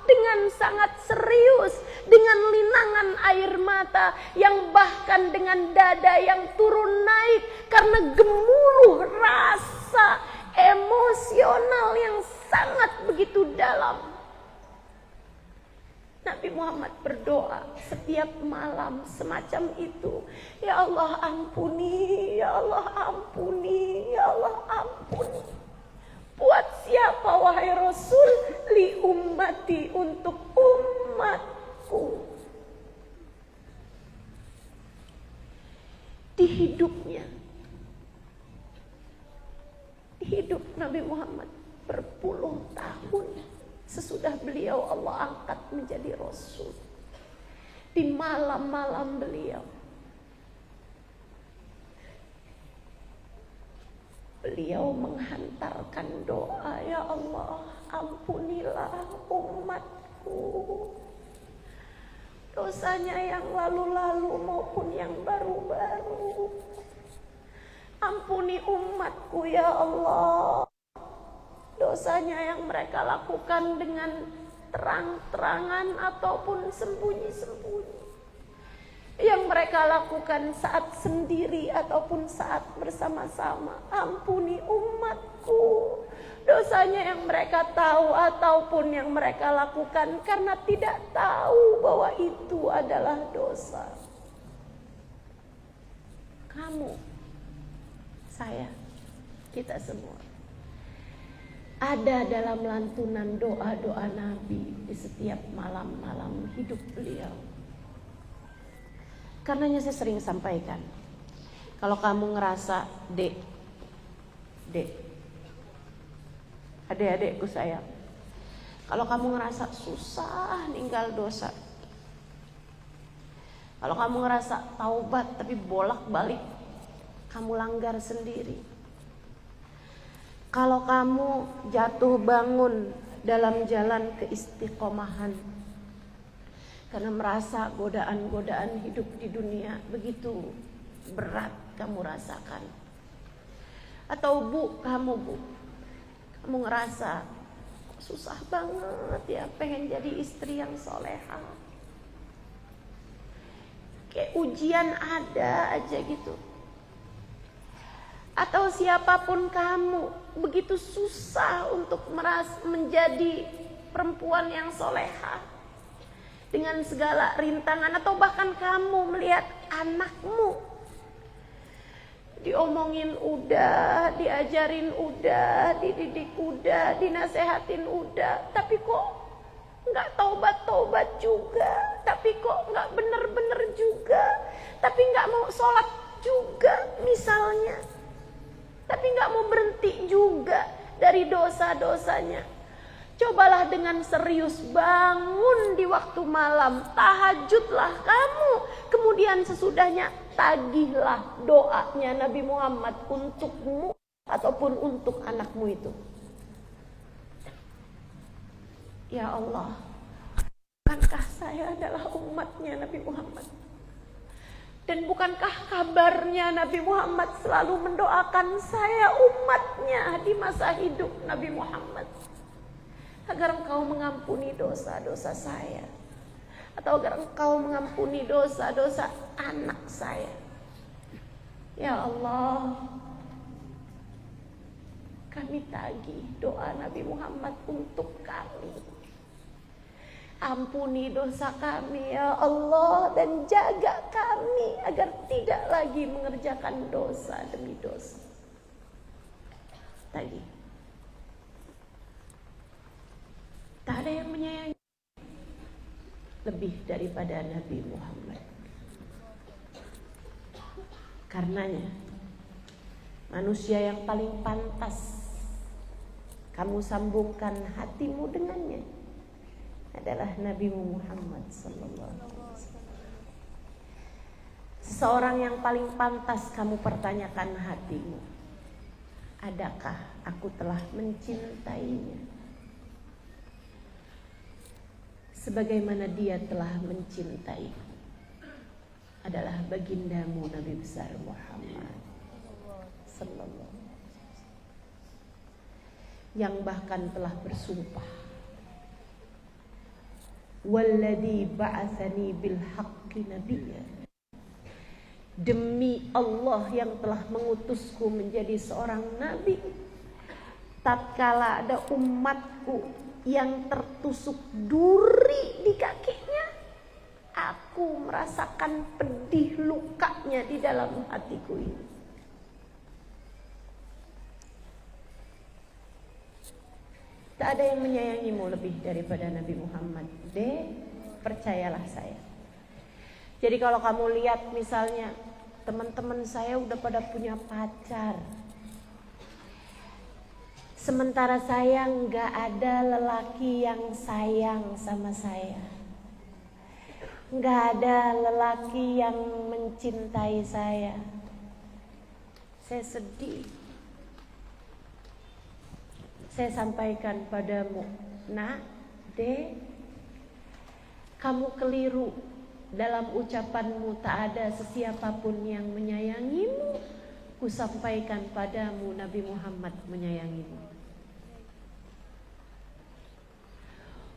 dengan sangat serius, dengan linangan air mata yang bahkan dengan dada yang turun naik karena gemuruh rasa emosional yang sangat begitu dalam. Nabi Muhammad berdoa setiap malam semacam itu. Ya Allah ampuni, ya Allah ampuni, ya Allah ampuni. Buat siapa wahai Rasul? Li ummati, untuk umatku. Di hidupnya, hidup Nabi Muhammad berpuluh tahun sesudah beliau Allah angkat menjadi Rasul. Di malam-malam beliau menghantarkan doa, ya Allah ampunilah umatku, dosanya yang lalu-lalu maupun yang baru-baru. Ampuni umatku ya Allah, dosanya yang mereka lakukan dengan terang-terangan ataupun sembunyi-sembunyi, yang mereka mereka lakukan saat sendiri ataupun saat bersama-sama. Ampuni umatku dosanya yang mereka tahu ataupun yang mereka lakukan karena tidak tahu bahwa itu adalah dosa. Kamu, saya, kita semua ada dalam lantunan doa-doa Nabi di setiap malam-malam hidup beliau. Karenanya saya sering sampaikan, kalau kamu ngerasa dek, adik-adikku sayang, kalau kamu ngerasa susah ninggal dosa, kalau kamu ngerasa taubat tapi bolak-balik kamu langgar sendiri, kalau kamu jatuh bangun dalam jalan keistiqomahan karena merasa godaan-godaan hidup di dunia begitu berat kamu rasakan, atau kamu ngerasa susah banget ya pengen jadi istri yang soleha, kayak ujian ada aja gitu, atau siapapun kamu begitu susah untuk menjadi perempuan yang soleha dengan segala rintangan, atau bahkan kamu melihat anakmu diomongin udah, diajarin udah, dididik udah, dinasehatin udah, tapi kok nggak taubat juga, tapi kok nggak bener-bener juga, tapi nggak mau sholat juga misalnya, tapi nggak mau berhenti juga dari dosa-dosanya. Cobalah dengan serius bangun di waktu malam, tahajudlah kamu, kemudian sesudahnya tagihlah doanya Nabi Muhammad untukmu ataupun untuk anakmu itu. Ya Allah, bukankah saya adalah umatnya Nabi Muhammad? Dan bukankah kabarnya Nabi Muhammad selalu mendoakan saya umatnya di masa hidup Nabi Muhammad, agar engkau mengampuni dosa-dosa saya, atau agar engkau mengampuni dosa-dosa anak saya. Ya Allah, kami tagih doa Nabi Muhammad untuk kami. Ampuni dosa kami ya Allah, dan jaga kami agar tidak lagi mengerjakan dosa demi dosa. Tagih. Tak ada yang menyayangi lebih daripada Nabi Muhammad. Karenanya manusia yang paling pantas kamu sambungkan hatimu dengannya adalah Nabi Muhammad sallallahu alaihi wasallam. Seseorang yang paling pantas kamu pertanyakan hatimu, adakah aku telah mencintainya sebagaimana dia telah mencintai, adalah bagindamu Nabi besar Muhammad sallallahu alaihi wasallam, yang bahkan telah bersumpah, walladzi ba'atsani bil haqqi nabiyya, demi Allah yang telah mengutusku menjadi seorang nabi, tatkala ada umatku yang tertusuk duri di kakinya, aku merasakan pedih lukanya di dalam hatiku ini. Tak ada yang menyayangimu lebih daripada Nabi Muhammad. Percayalah saya. Jadi kalau kamu lihat misalnya teman-teman saya udah pada punya pacar, sementara saya nggak ada lelaki yang sayang sama saya, nggak ada lelaki yang mencintai saya sedih. Saya sampaikan padamu, nak, kamu keliru dalam ucapanmu tak ada sesiapapun yang menyayangimu. Ku sampaikan padamu, Nabi Muhammad menyayangimu.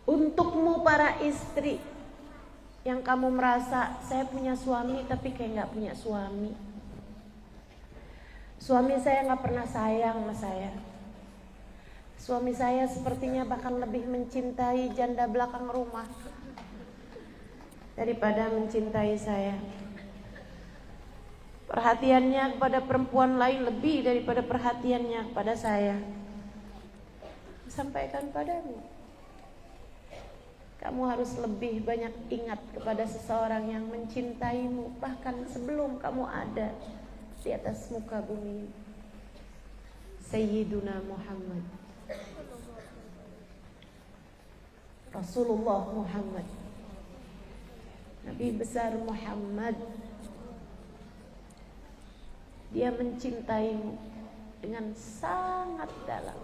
Untukmu para istri Yang kamu merasa saya punya suami tapi kayak gak punya suami. Suami saya gak pernah sayang sama saya. Suami saya sepertinya bahkan lebih mencintai janda belakang rumah daripada mencintai saya. Perhatiannya kepada perempuan lain lebih daripada perhatiannya kepada saya. Sampaikan padamu, kamu harus lebih banyak ingat kepada seseorang yang mencintaimu bahkan sebelum kamu ada di atas muka bumi. Sayyiduna Muhammad, Rasulullah Muhammad, Nabi besar Muhammad. Dia mencintaimu dengan sangat dalam.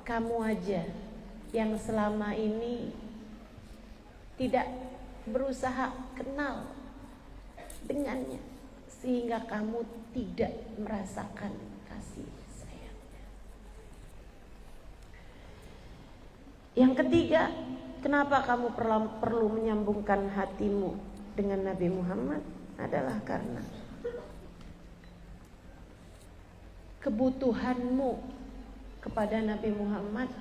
Kamu aja yang selama ini tidak berusaha kenal dengannya, sehingga kamu tidak merasakan kasih sayangnya. Yang ketiga, kenapa kamu perlu menyambungkan hatimu dengan Nabi Muhammad adalah karena kebutuhanmu kepada Nabi Muhammad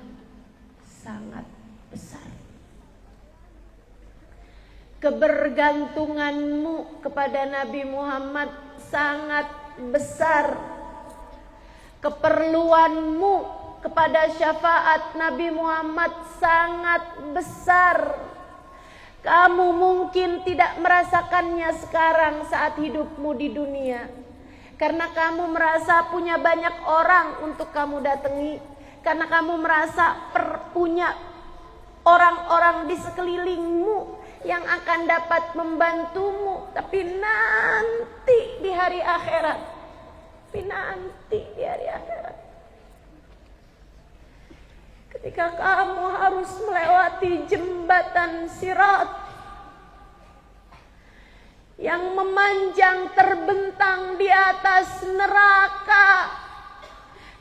sangat besar. Kebergantunganmu kepada Nabi Muhammad sangat besar. Keperluanmu kepada syafaat Nabi Muhammad sangat besar. Kamu mungkin tidak merasakannya sekarang saat hidupmu di dunia, karena kamu merasa punya banyak orang untuk kamu datangi, karena kamu merasa punya orang-orang di sekelilingmu yang akan dapat membantumu. Tapi nanti di hari akhirat, ketika kamu harus melewati jembatan Sirat yang memanjang terbentang di atas neraka,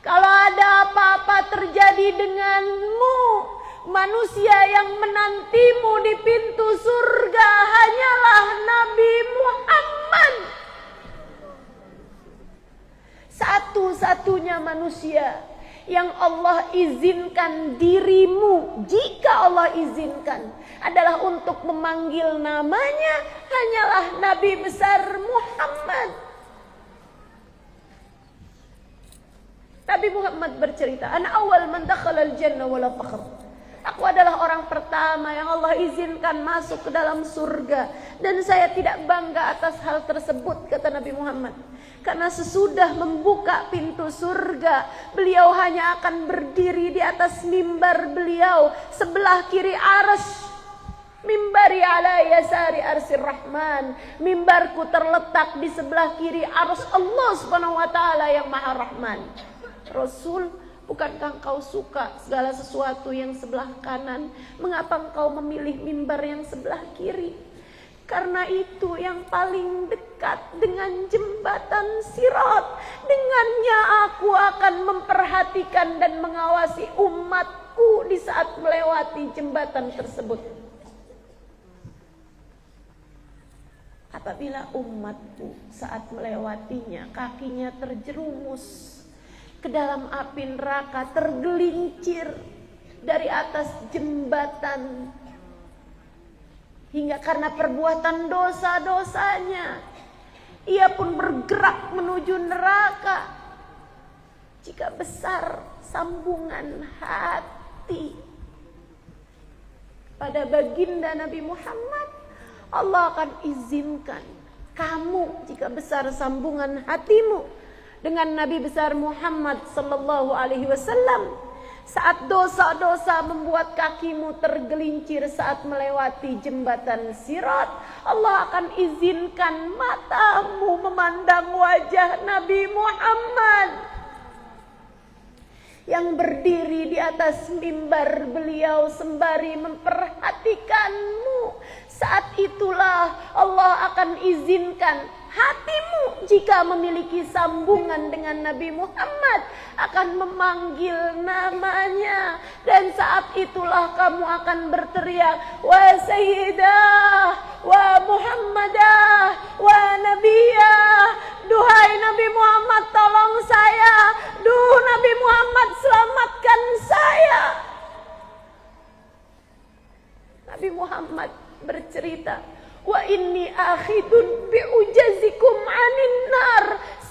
kalau ada apa-apa terjadi denganmu, manusia yang menantimu di pintu surga hanyalah Nabi Muhammad. Satu-satunya manusia yang Allah izinkan dirimu, jika Allah izinkan, adalah untuk memanggil namanya hanyalah Nabi besar Muhammad. Nabi Muhammad bercerita, "Ana awal man dakhala al-jannah wala fakhr." Aku adalah orang pertama yang Allah izinkan masuk ke dalam surga, dan saya tidak bangga atas hal tersebut, kata Nabi Muhammad. Karena sesudah membuka pintu surga, beliau hanya akan berdiri di atas mimbar beliau sebelah kiri arsy. Mimbari ala yasari arsir rahman. Mimbarku terletak di sebelah kiri arsy Allah Subhanahu wa taala yang Maha Rahman. Rasul, bukankah engkau suka segala sesuatu yang sebelah kanan? Mengapa engkau memilih mimbar yang sebelah kiri? Karena itu yang paling dekat dengan jembatan Sirat. Dengannya aku akan memperhatikan dan mengawasi umatku di saat melewati jembatan tersebut. Apabila umatku saat melewatinya kakinya terjerumus ke dalam api neraka, tergelincir dari atas jembatan, hingga karena perbuatan dosa-dosanya ia pun bergerak menuju neraka. Jika besar sambungan hati pada baginda Nabi Muhammad, Allah akan izinkan kamu, jika besar sambungan hatimu dengan Nabi besar Muhammad sallallahu alaihi wasallam, saat dosa-dosa membuat kakimu tergelincir saat melewati jembatan Sirat, Allah akan izinkan matamu memandang wajah Nabi Muhammad yang berdiri di atas mimbar beliau sembari memperhatikanmu. Saat itulah Allah akan izinkan Hatimu jika memiliki sambungan dengan Nabi Muhammad akan memanggil namanya. Dan saat itulah kamu akan berteriak, wa sayyidah, wa muhammadah, wa nabiyah. Duhai Nabi Muhammad, tolong saya. Duh Nabi Muhammad, selamatkan saya. Nabi Muhammad bercerita, wa inni akhidun biujazikum anin nar.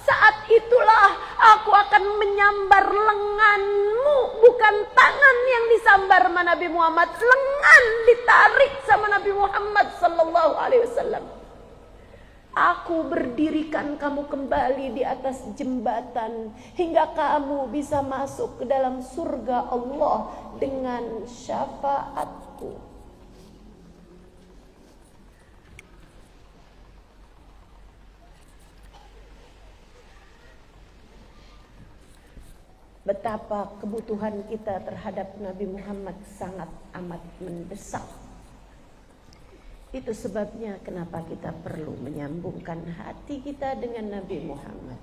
Saat itulah aku akan menyambar lenganmu. Bukan tangan yang disambar sama Nabi Muhammad, lengan ditarik sama Nabi Muhammad sallallahu alaihi wasallam. Aku berdirikan kamu kembali di atas jembatan hingga kamu bisa masuk ke dalam surga Allah dengan syafaatku. Betapa kebutuhan kita terhadap Nabi Muhammad sangat amat mendesak. Itu sebabnya kenapa kita perlu menyambungkan hati kita dengan Nabi Muhammad.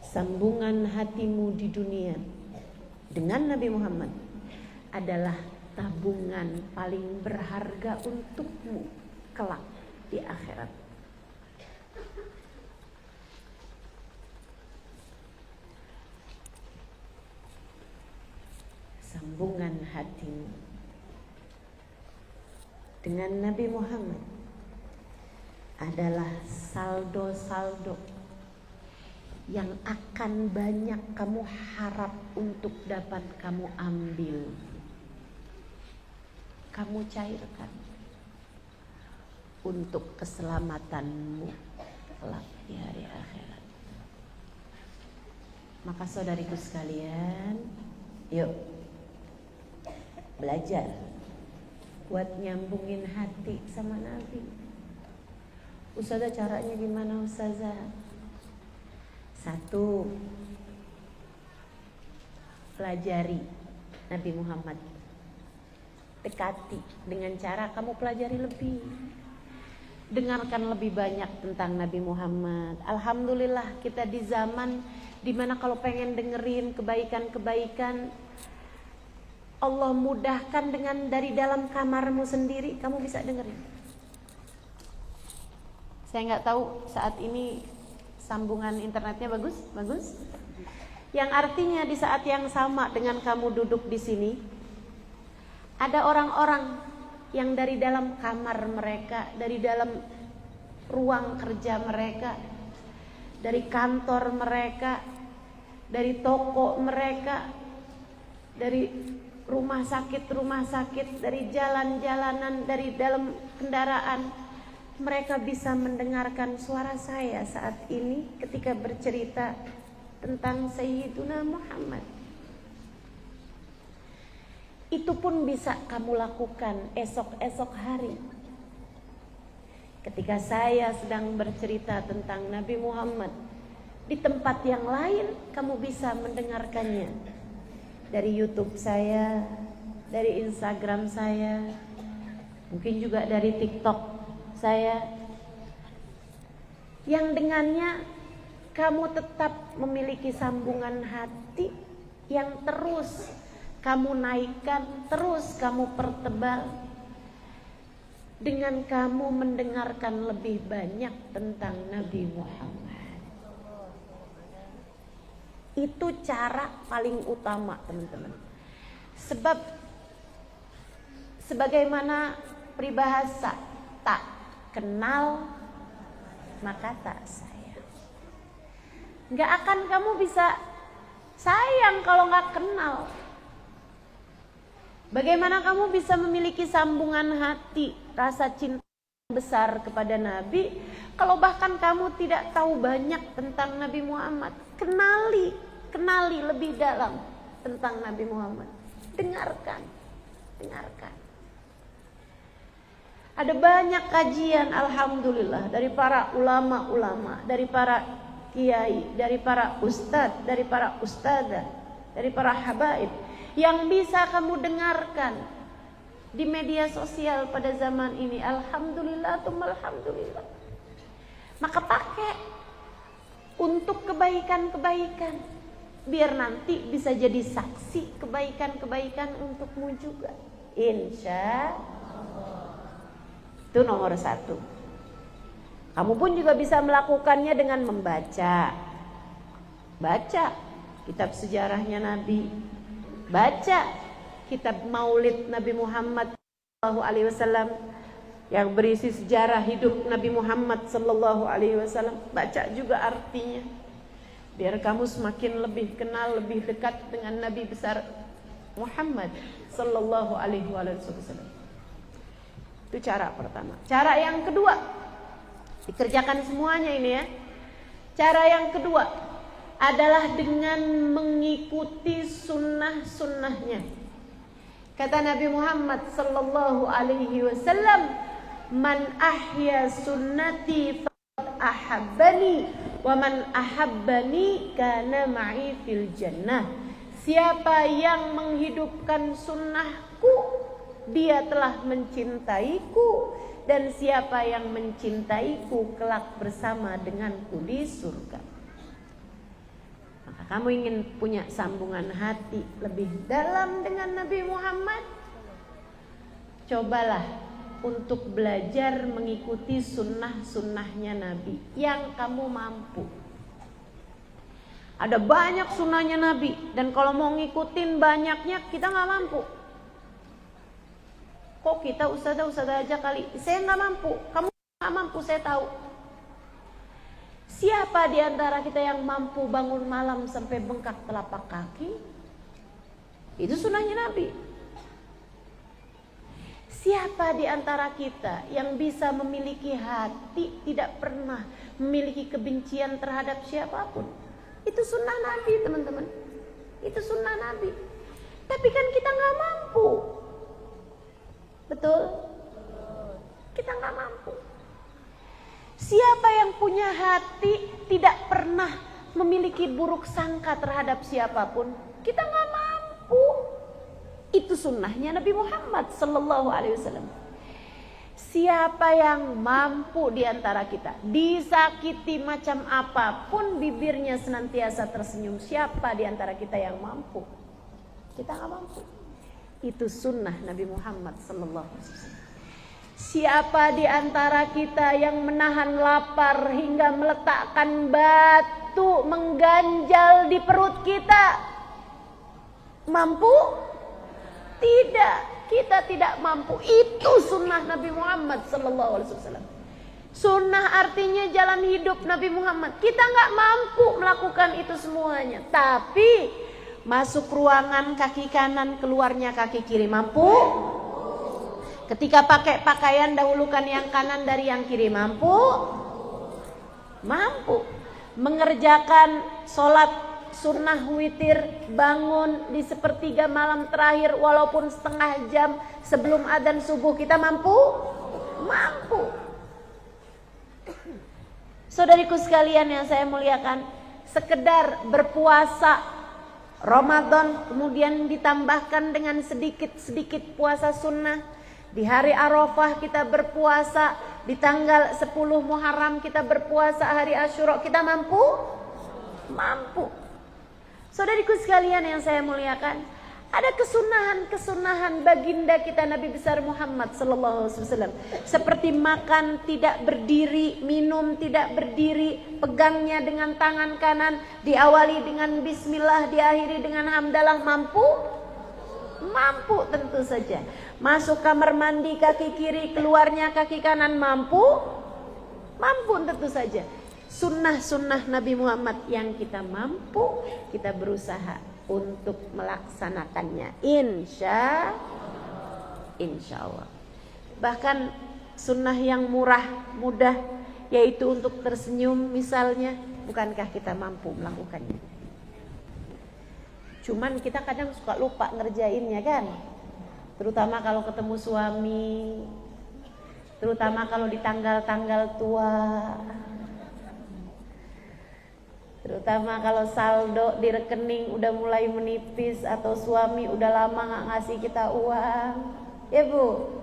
Sambungan hatimu di dunia dengan Nabi Muhammad adalah tabungan paling berharga untukmu kelak di akhirat. Sambungan hatimu dengan Nabi Muhammad adalah saldo-saldo yang akan banyak kamu harap untuk dapat kamu ambil, kamu cairkan untuk keselamatanmu kelak di hari akhirat. Maka saudariku sekalian, yuk belajar buat nyambungin hati sama Nabi. Ustazah, caranya gimana Ustazah? 1, pelajari Nabi Muhammad. Dekati dengan cara kamu pelajari lebih. Dengarkan lebih banyak tentang Nabi Muhammad. Alhamdulillah kita di zaman dimana kalau pengen dengerin kebaikan-kebaikan, Allah mudahkan dengan dari dalam kamarmu sendiri kamu bisa dengerin. Saya nggak tahu saat ini sambungan internetnya bagus. Yang artinya di saat yang sama dengan kamu duduk di sini, ada orang-orang yang dari dalam kamar mereka, dari dalam ruang kerja mereka, dari kantor mereka, dari toko mereka, dari rumah sakit, dari jalan-jalanan, dari dalam kendaraan, mereka bisa mendengarkan suara saya saat ini ketika bercerita tentang Sayyiduna Muhammad. Itu pun bisa kamu lakukan esok-esok hari. Ketika saya sedang bercerita tentang Nabi Muhammad di tempat yang lain, kamu bisa mendengarkannya. Dari YouTube saya, dari Instagram saya, mungkin juga dari TikTok saya, yang dengannya kamu tetap memiliki sambungan hati yang terus kamu naikkan, terus kamu pertebal dengan kamu mendengarkan lebih banyak tentang Nabi Muhammad. Itu cara paling utama, teman-teman. Sebab sebagaimana peribahasa, tak kenal maka tak sayang. Gak akan kamu bisa sayang kalau gak kenal. Bagaimana kamu bisa memiliki sambungan hati, rasa cinta besar kepada Nabi kalau bahkan kamu tidak tahu banyak tentang Nabi Muhammad? Kenali lebih dalam tentang Nabi Muhammad. Dengarkan. Ada banyak kajian, alhamdulillah, dari para ulama-ulama, dari para kiai, dari para ustadz, dari para ustadzah, dari para habaib yang bisa kamu dengarkan di media sosial pada zaman ini. Alhamdulillah, alhamdulillah. Maka pakai untuk kebaikan-kebaikan, biar nanti bisa jadi saksi kebaikan-kebaikan untukmu juga, insya Allah. Itu nomor 1. Kamu pun juga bisa melakukannya dengan baca kitab sejarahnya Nabi, baca kitab Maulid Nabi Muhammad SAW yang berisi sejarah hidup Nabi Muhammad SAW. Baca juga artinya, biar kamu semakin lebih kenal, lebih dekat dengan Nabi besar Muhammad SAW. Itu cara pertama. Cara yang kedua, dikerjakan semuanya ini ya. Cara yang kedua adalah dengan mengikuti sunnah-sunnahnya. Kata Nabi Muhammad SAW, "Man ahya sunnati faqad ahabbani, wa man ahabbani kana ma'i fil jannah." Siapa yang menghidupkan sunnahku, dia telah mencintaiku, dan siapa yang mencintaiku kelak bersama denganku di surga. Maka kamu ingin punya sambungan hati lebih dalam dengan Nabi Muhammad, cobalah untuk belajar mengikuti sunnah-sunnahnya Nabi yang kamu mampu. Ada banyak sunnahnya Nabi, dan kalau mau ngikutin banyaknya kita gak mampu. Kok kita ustazah aja kali? Saya gak mampu, kamu gak mampu, saya tahu. Siapa di antara kita yang mampu bangun malam sampai bengkak telapak kaki? Itu sunnahnya Nabi. Siapa di antara kita yang bisa memiliki hati tidak pernah memiliki kebencian terhadap siapapun? Itu sunnah Nabi, teman-teman. Itu sunnah Nabi. Tapi kan kita gak mampu. Betul? Kita gak mampu. Siapa yang punya hati tidak pernah memiliki buruk sangka terhadap siapapun? Kita gak mampu. Itu sunnahnya Nabi Muhammad SAW. Siapa yang mampu di antara kita disakiti macam apapun, bibirnya senantiasa tersenyum? Siapa di antara kita yang mampu? Kita gak mampu. Itu sunnah Nabi Muhammad SAW. Siapa di antara kita yang menahan lapar hingga meletakkan batu mengganjal di perut kita? Mampu? Tidak, kita tidak mampu. Itu sunnah Nabi Muhammad SAW. Sunnah artinya jalan hidup Nabi Muhammad. Kita nggak mampu melakukan itu semuanya, tapi masuk ruangan kaki kanan, keluarnya kaki kiri, mampu. Ketika pakai pakaian, dahulukan yang kanan dari yang kiri, mampu. Mampu. Mengerjakan sholat sunnah witir, bangun di sepertiga malam terakhir walaupun setengah jam sebelum adzan subuh, kita mampu? Mampu. Saudariku sekalian yang saya muliakan, sekedar berpuasa Ramadan kemudian ditambahkan dengan sedikit-sedikit puasa sunnah. Di hari Arafah kita berpuasa, di tanggal 10 Muharram kita berpuasa, hari Asyura, kita mampu? Mampu. Saudariku sekalian yang saya muliakan, ada kesunahan-kesunahan baginda kita Nabi besar Muhammad SAW. Seperti makan tidak berdiri, minum tidak berdiri, pegangnya dengan tangan kanan, diawali dengan bismillah, diakhiri dengan hamdalah, mampu? Mampu tentu saja. Masuk kamar mandi kaki kiri, keluarnya kaki kanan, mampu? Mampu tentu saja. Sunnah-sunnah Nabi Muhammad yang kita mampu, kita berusaha untuk melaksanakannya, insya Allah. Bahkan sunnah yang murah, mudah, yaitu untuk tersenyum misalnya, bukankah kita mampu melakukannya? Cuman kita kadang suka lupa ngerjainnya kan, terutama kalau ketemu suami, terutama kalau di tanggal-tanggal tua, terutama kalau saldo di rekening udah mulai menipis atau suami udah lama gak ngasih kita uang, ya Bu.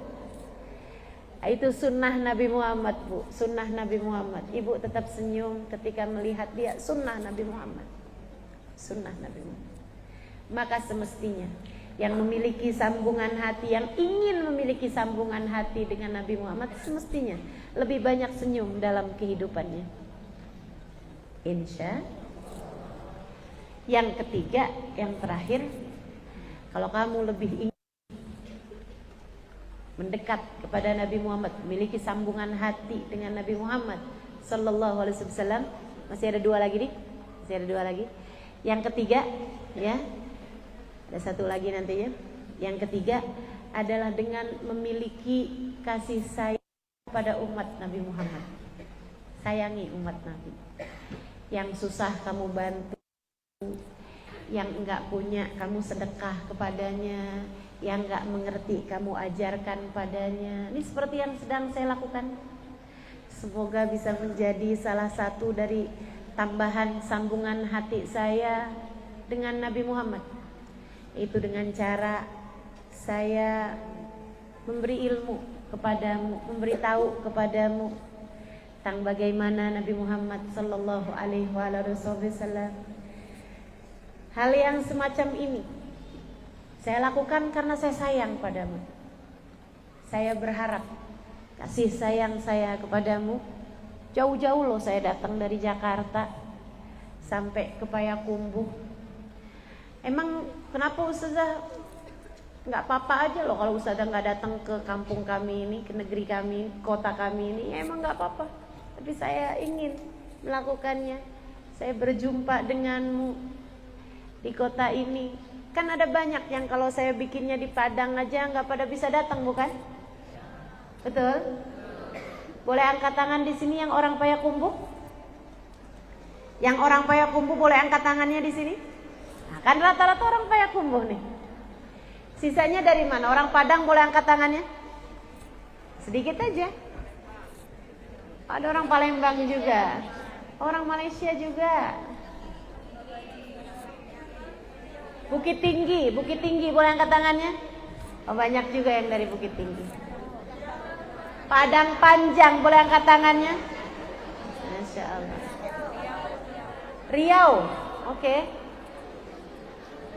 Itu sunnah Nabi Muhammad, Bu. Sunnah Nabi Muhammad. Ibu tetap senyum ketika melihat dia. Sunnah Nabi Muhammad. Sunnah Nabi Muhammad. Maka semestinya yang memiliki sambungan hati, yang ingin memiliki sambungan hati dengan Nabi Muhammad, semestinya lebih banyak senyum dalam kehidupannya. Insya. Yang ketiga, yang terakhir, kalau kamu lebih ingin mendekat kepada Nabi Muhammad, memiliki sambungan hati dengan Nabi Muhammad sallallahu alaihi wasallam, masih ada dua lagi nih. Masih ada dua lagi. Yang ketiga, ya. Ada satu lagi nantinya. Yang ketiga adalah dengan memiliki kasih sayang kepada umat Nabi Muhammad. Sayangi umat Nabi. Yang susah kamu bantu, yang enggak punya kamu sedekah kepadanya, yang enggak mengerti kamu ajarkan padanya. Ini seperti yang sedang saya lakukan. Semoga bisa menjadi salah satu dari tambahan sambungan hati saya dengan Nabi Muhammad. Itu dengan cara saya memberi ilmu kepadamu, memberitahu kepadamu tentang bagaimana Nabi Muhammad sallallahu alaihi wasallam. Hal yang semacam ini saya lakukan karena saya sayang padamu. Saya berharap kasih sayang saya kepadamu. Jauh-jauh loh saya datang dari Jakarta sampai ke Payakumbuh. Emang kenapa Ustazah nggak apa-apa aja loh kalau Ustazah nggak datang ke kampung kami ini, ke negeri kami, kota kami ini? Ya emang nggak apa-apa. Tapi saya ingin melakukannya. Saya berjumpa denganmu di kota ini. Kan ada banyak yang kalau saya bikinnya di Padang aja nggak pada bisa datang, bukan? Betul? Boleh angkat tangan di sini yang orang Payakumbuh? Yang orang Payakumbuh boleh angkat tangannya di sini? Nah, kan rata-rata orang Payakumbuh nih. Sisanya dari mana? Orang Padang boleh angkat tangannya? Sedikit aja. Ada orang Palembang juga. Orang Malaysia juga. Bukit Tinggi boleh angkat tangannya? Oh, banyak juga yang dari Bukit Tinggi. Padang Panjang boleh angkat tangannya? Masya Allah. Riau, oke.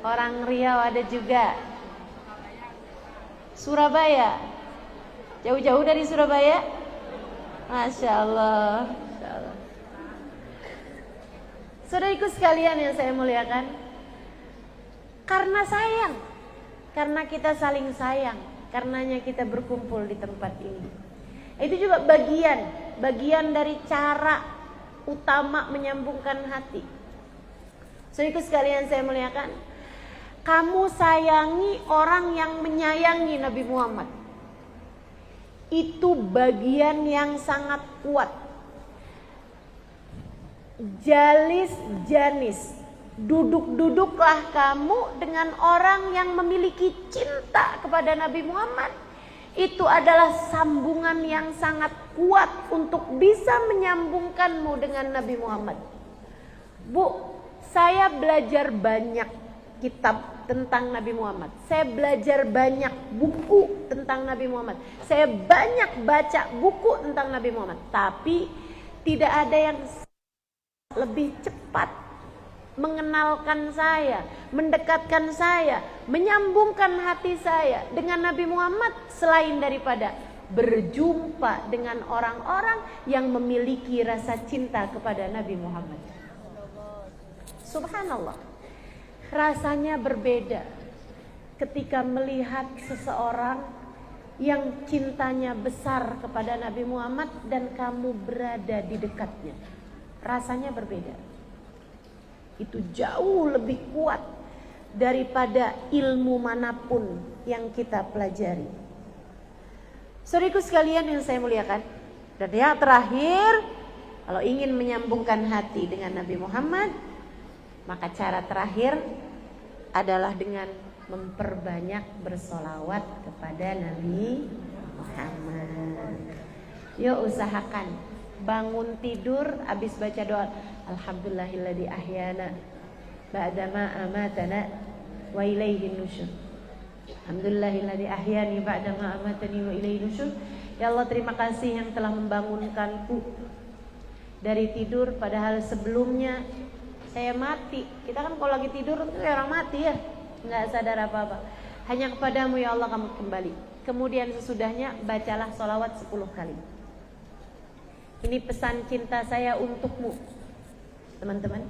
Orang Riau ada juga. Surabaya, jauh-jauh dari Surabaya? Masya Allah. Masya Allah. Saudariku sekalian yang saya muliakan, karena sayang, karena kita saling sayang, karenanya kita berkumpul di tempat ini. Itu juga bagian dari cara utama menyambungkan hati. Saudariku sekalian saya muliakan, kamu sayangi orang yang menyayangi Nabi Muhammad. Itu bagian yang sangat kuat. Jalis janis, duduk-duduklah kamu dengan orang yang memiliki cinta kepada Nabi Muhammad. Itu adalah sambungan yang sangat kuat untuk bisa menyambungkanmu dengan Nabi Muhammad. Bu, saya belajar banyak kitab tentang Nabi Muhammad. Saya belajar banyak buku tentang Nabi Muhammad. Saya banyak baca buku tentang Nabi Muhammad. Tapi tidak ada yang lebih cepat mengenalkan saya, mendekatkan saya, menyambungkan hati saya dengan Nabi Muhammad selain daripada berjumpa dengan orang-orang yang memiliki rasa cinta kepada Nabi Muhammad. Subhanallah. Rasanya berbeda ketika melihat seseorang yang cintanya besar kepada Nabi Muhammad dan kamu berada di dekatnya. Rasanya berbeda. Itu jauh lebih kuat daripada ilmu manapun yang kita pelajari. Saudaraku sekalian yang saya muliakan, dan yang terakhir, kalau ingin menyambungkan hati dengan Nabi Muhammad, maka cara terakhir adalah dengan memperbanyak bersolawat kepada Nabi Muhammad. Yuk usahakan bangun tidur habis baca doa Alhamdulillahilladzi ahyana ba'dama amatana wa ilaihin nusyur. Alhamdulillahilladzi ahyani ba'dama amatani wa ilaihin nusyur. Ya Allah, terima kasih yang telah membangunkanku dari tidur, padahal sebelumnya saya mati. Kita kan kalau lagi tidur itu kayak orang mati ya, nggak sadar apa-apa. Hanya kepadamu ya Allah kami kembali. Kemudian sesudahnya bacalah sholawat 10 kali. Ini pesan cinta saya untukmu, teman-teman.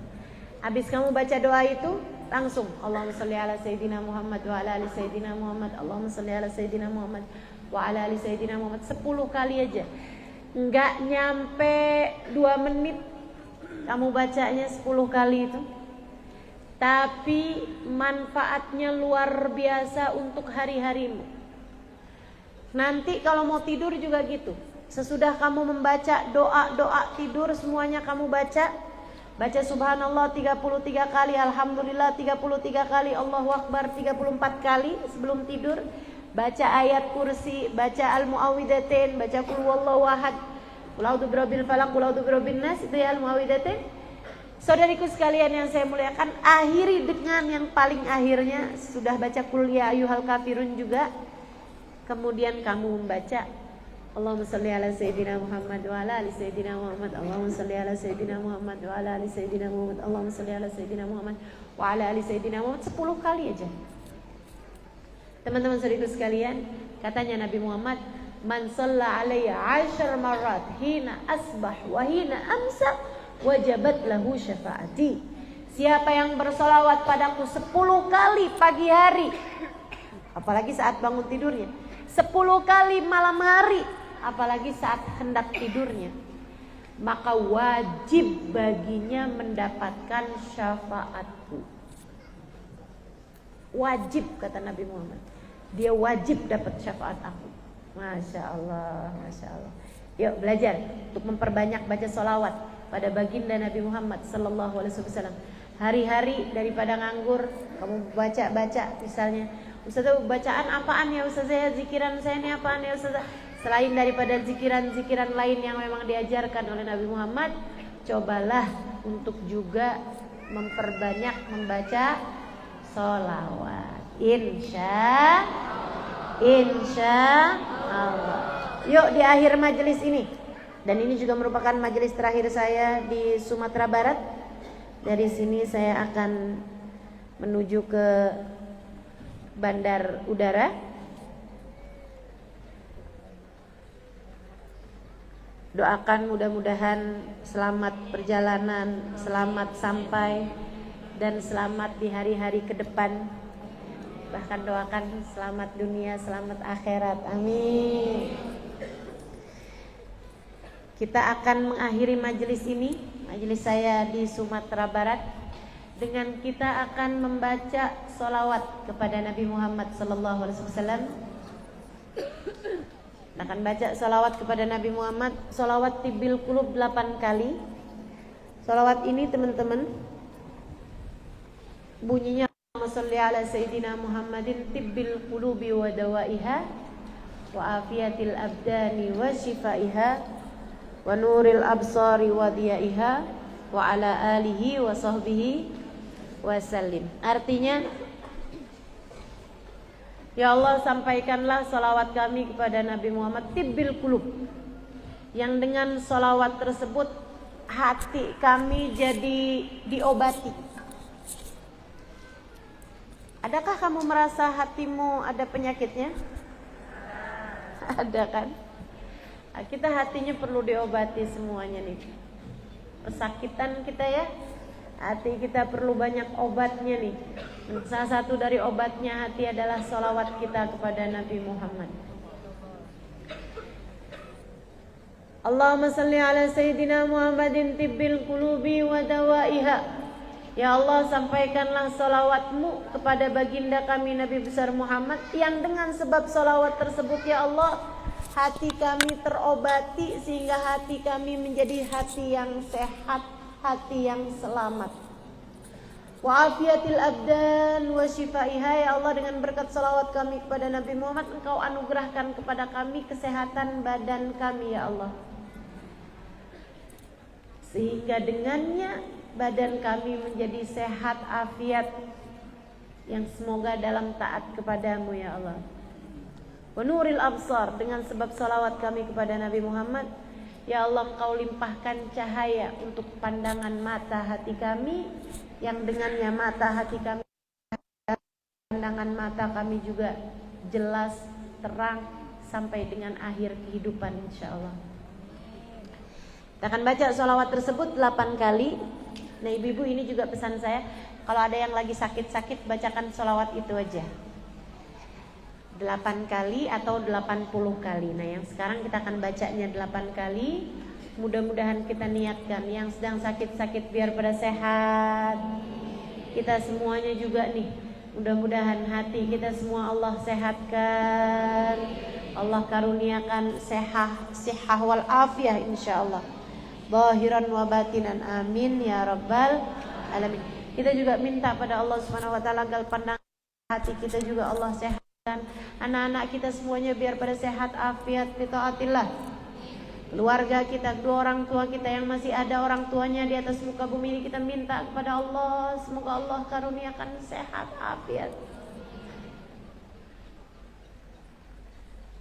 Habis kamu baca doa itu, langsung Allahumma sholli ala sayyidina Muhammad wa ala ali sayyidina Muhammad. Allahumma sholli ala sayyidina Muhammad wa ala ali sayyidina Muhammad 10 kali aja. Enggak nyampe 2 menit kamu bacanya 10 kali itu. Tapi manfaatnya luar biasa untuk hari-harimu. Nanti kalau mau tidur juga gitu. Sesudah kamu membaca doa-doa tidur semuanya kamu baca. Baca subhanallah 33 kali, alhamdulillah 33 kali, Allahu akbar 34 kali sebelum tidur. Baca ayat kursi, baca al-muawwidatain, baca qul huwallahu ahad, qul a'udzu birabbil falaq, qul a'udzu birabbin nas, itu ya al-muawwidatain. Saudariku sekalian yang saya muliakan, akhiri dengan yang paling akhirnya sudah baca qul ya ayyuhal kafirun juga. Kemudian kamu membaca Allahumma shalli ala sayyidina Muhammad wa ala ali sayyidina Muhammad. Allahumma shalli ala sayyidina Muhammad wa ala ali sayyidina Muhammad. Allahumma shalli ala sayyidina Muhammad wa ala ali sayyidina Muhammad 10 kali aja. Teman-teman saudaraku sekalian, katanya Nabi Muhammad, man shalla alayya 10 marrat hina asbah wa hina amsa wajabat lahu syafaati. Siapa yang bersolawat padaku 10 kali pagi hari, apalagi saat bangun tidurnya, 10 kali malam hari, apalagi saat hendak tidurnya, maka wajib baginya mendapatkan syafaatku. Wajib, kata Nabi Muhammad, dia wajib dapat syafaat aku. Masya Allah, Masya Allah. Yuk belajar untuk memperbanyak baca sholawat pada baginda Nabi Muhammad Sallallahu Alaihi Wasallam. Hari-hari daripada nganggur, kamu baca-baca misalnya, Ustazah bacaan apaan ya Ustazah, zikiran saya ini apaan ya Ustazah. Selain daripada zikiran-zikiran lain yang memang diajarkan oleh Nabi Muhammad, cobalah untuk juga memperbanyak membaca sholawat. Insya Allah. Yuk di akhir majelis ini, dan ini juga merupakan majelis terakhir saya di Sumatera Barat. Dari sini saya akan menuju ke bandar udara. Doakan mudah-mudahan selamat perjalanan, selamat sampai, dan selamat di hari-hari ke depan. Bahkan doakan selamat dunia, selamat akhirat. Amin. Kita akan mengakhiri majelis ini, majelis saya di Sumatera Barat, dengan kita akan membaca sholawat kepada Nabi Muhammad Sallallahu Alaihi Wasallam. Akan baca sholawat kepada Nabi Muhammad, sholawat tibbil qulub 8 kali. Sholawat ini teman-teman bunyinya Allahumma sholli ala sayyidina Muhammadin tibbil qulubi wa dawaiha wa afiyatil abdani wa shifaiha wa nuril absari wa diyaiha wa ala alihi wa sahbihi wasallim. Artinya, ya Allah, sampaikanlah salawat kami kepada Nabi Muhammad tibbil qulub, yang dengan salawat tersebut hati kami jadi diobati. Adakah kamu merasa hatimu ada penyakitnya? Ada kan? Kita hatinya perlu diobati semuanya nih. Pesakitan kita ya, hati kita perlu banyak obatnya nih. Salah satu dari obatnya hati adalah sholawat kita kepada Nabi Muhammad. Allahumma salli ala sayyidina Muhammadin tibbil qulubi wa dawaiha. Ya Allah, sampaikanlah sholawatmu kepada baginda kami Nabi besar Muhammad, yang dengan sebab sholawat tersebut ya Allah, hati kami terobati sehingga hati kami menjadi hati yang sehat, hati yang selamat. Wa afiyatil abdan wa shifaiha. Ya Allah, dengan berkat salawat kami kepada Nabi Muhammad, Engkau anugerahkan kepada kami kesehatan badan kami ya Allah, sehingga dengannya badan kami menjadi sehat afiat, yang semoga dalam taat kepadamu ya Allah. wa nuril absar, dengan sebab salawat kami kepada Nabi Muhammad. Ya Allah, Engkau limpahkan cahaya untuk pandangan mata hati kami, yang dengannya mata hati kami, pandangan mata kami juga jelas, terang sampai dengan akhir kehidupan insyaallah. Kita akan baca salawat tersebut 8 kali. Nah ibu-ibu, ini juga pesan saya, kalau ada yang lagi sakit-sakit, bacakan salawat itu aja 8 kali atau 80 kali. Nah yang sekarang kita akan bacanya 8 kali. Mudah-mudahan kita niatkan, yang sedang sakit-sakit biar pada sehat. Kita semuanya juga nih, mudah-mudahan hati kita semua Allah sehatkan, Allah karuniakan sihah wal afiyah insyaallah, zahiran wa batinan, amin ya rabbal alamin. Kita juga minta pada Allah Subhanahu wa taala agar pandangan hati kita juga Allah sehatkan. Anak-anak kita semuanya biar pada sehat, afiat, fi taatillah. Keluarga kita, kedua orang tua kita yang masih ada orang tuanya di atas muka bumi ini, kita minta kepada Allah, semoga Allah karuniakan sehat, afiat.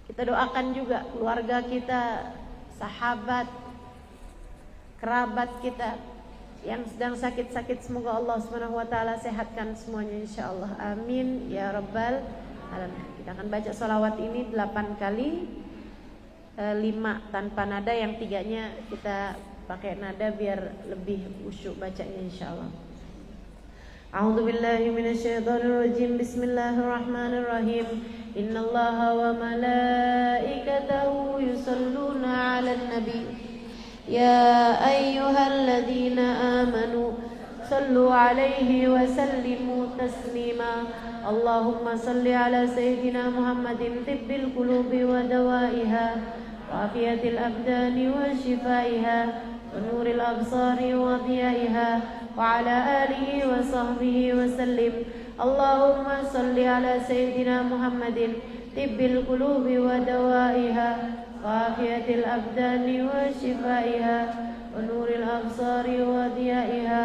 Kita doakan juga keluarga kita, sahabat, kerabat kita yang sedang sakit-sakit, semoga Allah Subhanahu wa taala sehatkan semuanya insyaallah, amin ya rabbal alamin. Kita akan baca salawat ini 8 kali, 5 tanpa nada, yang 3-nya kita pakai nada biar lebih khusyuk bacanya insyaallah. A'udzu billahi minasyaitonir rajim. Bismillahirrahmanirrahim. Innallaha wa malaikatahu yusholluna 'alan nabi. Ya ayyuhalladzina amanu sallu 'alaihi wa sallimu taslima. Allahumma salli 'ala sayyidina Muhammadin tibbil qulubi wa dawaiha wa afiyatil abdani wa shifaiha wa nuril absari wa diyaiha wa 'ala alihi wa sahbihi wa sallim. Allahumma salli 'ala sayyidina Muhammadin tibbil qulubi wa dawaiha wa afiyatil abdani wa shifaiha wa nuril absari wa diyaiha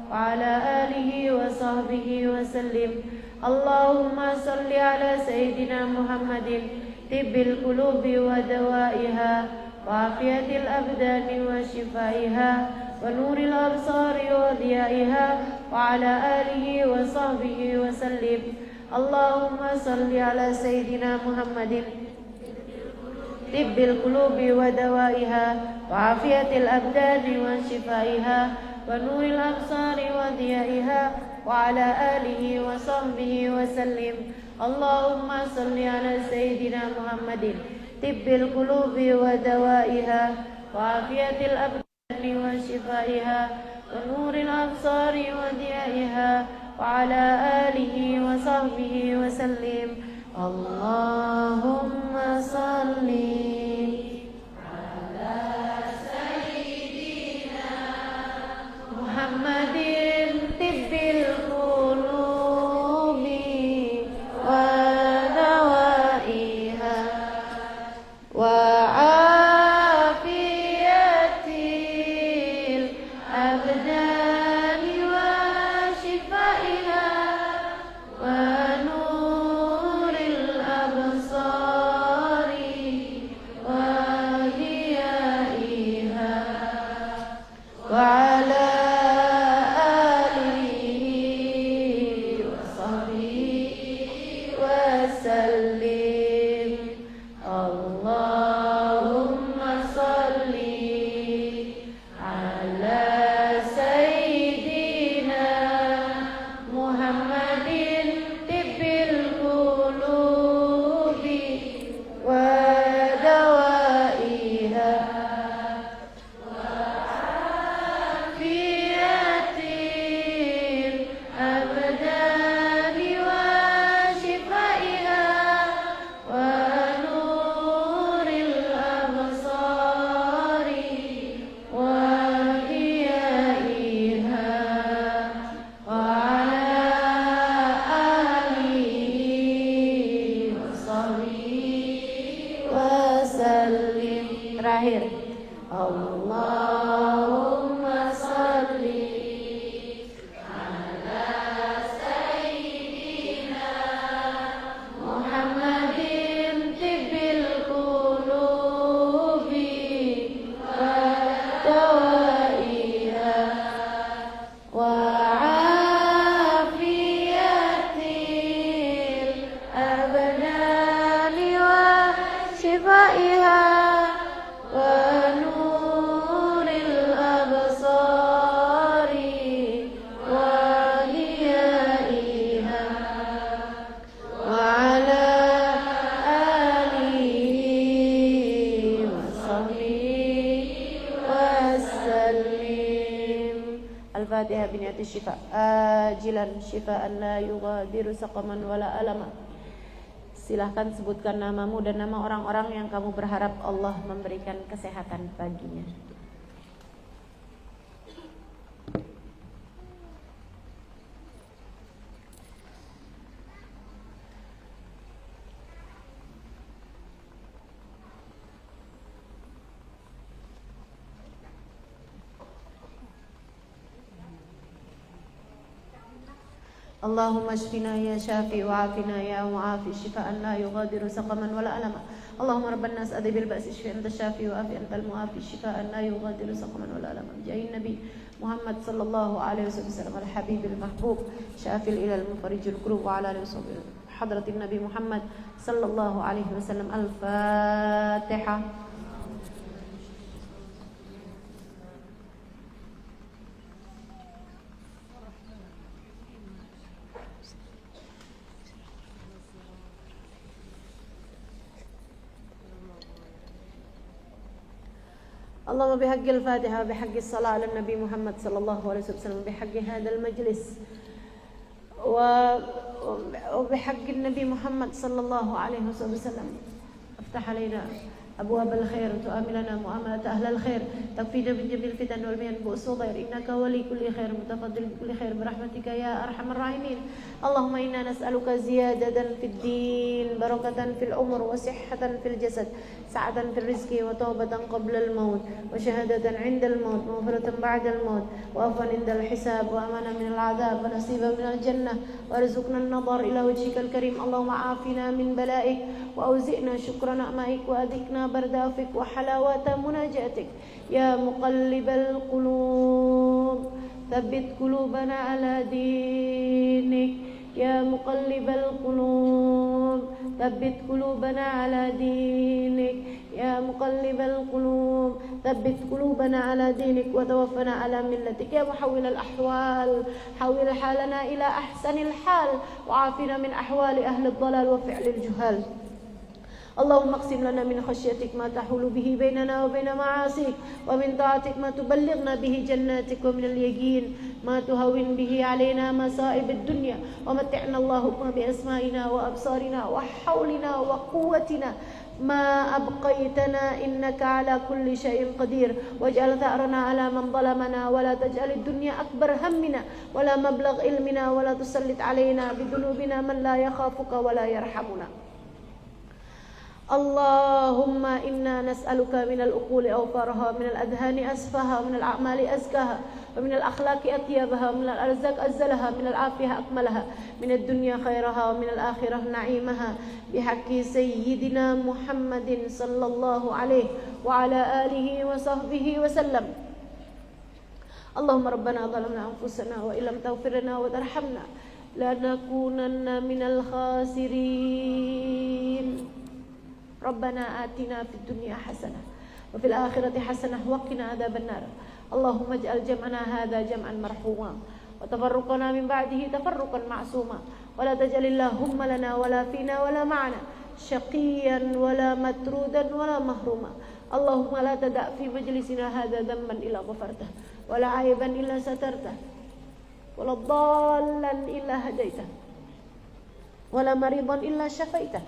wa 'ala alihi wa sahbihi wa sallim. Allahumma salli 'ala sayyidina Muhammadin tibbil qulubi wa dawaiha wa afiyatil abdani wa shifaiha wa nuril absari wa diyaiha wa 'ala alihi wa sahbihi wa sallim. Allahumma salli 'ala sayyidina Muhammadin tibbil qulubi wa dawaiha wa afiyatil abdani wa shifaiha wa nuril absari wa diyaiha wa ala alihi wa sahbihi wa sallim. Allahumma salli ala sayyidina Muhammadin tibbil qulubi wa dawaiha wa afiyatil abdani wa shifaiha wa nuril absari wa diyaiha wa ala alihi wa sahbihi wa sallim. Allahumma salli ala sayyidina Muhammadin tibbil qulubi wa dawaiha wa afiyatil abdani wa shifaiha wa nuril absari wa diyaiha wa ala terakhir. Allahumma salli ala sayyidina Muhammadin Al-Fatihah biniyati syifa ajilan syifaan la yughadiru saqaman wala alama. Silahkan sebutkan namamu dan nama orang-orang yang kamu berharap Allah memberikan kesehatan baginya. Allahumma shfina ya syafi wa'afina ya mu'afi shifaan la yughadiru saqaman wala alama. Allahumma rabban nas adhibil ba'si shfi anta syafi wa'afi antal mu'afi shifaan la yughadiru saqaman wala alama. Jahin Nabi Muhammad sallallahu alaihi wasallam al-habibil mahbub syafil ilal mufarijul qulub wa ala alihi wasallam hadratin Nabi Muhammad sallallahu alaihi wasallam. Al-Fatihah. اللهم بحق الفاتحة وبحق الصلاة على النبي محمد صلى الله عليه وسلم وبحق هذا المجلس وبحق النبي محمد صلى الله عليه وسلم افتح علينا أبواب الخير تؤملنا مؤاملة أهل الخير تكفينا من جميع الفتن والمحن بؤس وضير إنك ولي كل خير متفضل بكل خير برحمتك يا أرحم الراحمين. اللهم إنا نسألك زيادة في الدين بركة في العمر وصحة في الجسد سعة في الرزق وتوبة قبل الموت وشهادة عند الموت ومغفرة بعد الموت وعفوا عند الحساب وأمانا من العذاب ونصيبا من الجنة وارزقنا النظر إلى وجهك الكريم. اللهم عافنا من بلائك وأوزئنا شكر نعمائك وأذقنا برد عفوك وحلاوة مناجاتك. يا مقلب القلوب ثبت قلوبنا على دينك. يا مقلب القلوب ثبت قلوبنا على دينك. يا مقلب القلوب ثبت قلوبنا على دينك وتوفنا على ملتك. يا محول الأحوال حول حالنا إلى أحسن الحال وعافنا من أحوال أهل الضلال وفعل الجهال. اللهم اقسم لنا من خشيتك ما تحول به بيننا وبين معاصيك ومن طاعتك ما تبلغنا به جناتك ومن اليقين ما تهون به علينا مصائب الدنيا ومتعنا اللهم بأسمائنا وأبصارنا وحولنا وقوتنا ما أبقيتنا إنك على كل شيء قدير. واجعل ثأرنا على من ظلمنا ولا تجعل الدنيا أكبر همنا ولا مبلغ علمنا ولا تسلط علينا بذنوبنا من لا يخافك ولا يرحمنا. اللهم إنا نسألك من العقول أوفرها من الأذهان أسفها من الأعمال أزكاها ومن الأخلاق أطيبها ومن الأرزاق أزلها من العافية أكملها من الدنيا خيرها ومن الآخرة نعيمها بحق سيدنا محمد صلى الله عليه وعلى آله وصحبه وسلم. اللهم ربنا ظلمنا أنفسنا وإن لم تغفر لنا وترحمنا لنكونن من الخاسرين. ربنا آتنا في الدنيا حسنة وفي الآخرة حسنة وقنا عذاب النار. اللهم اجعل جمعنا هذا جمعا مرحوما وتفرقنا من بعده تفرقا معصوما ولا تجعل اللهم لنا ولا فينا ولا معنا شقيا ولا مترودا ولا محروما. اللهم لا تدع في مجلسنا هذا ذنبا إلا غفرته ولا عيبا إلا سترته ولا ضالا إلا هديته ولا مريضا إلا شفيته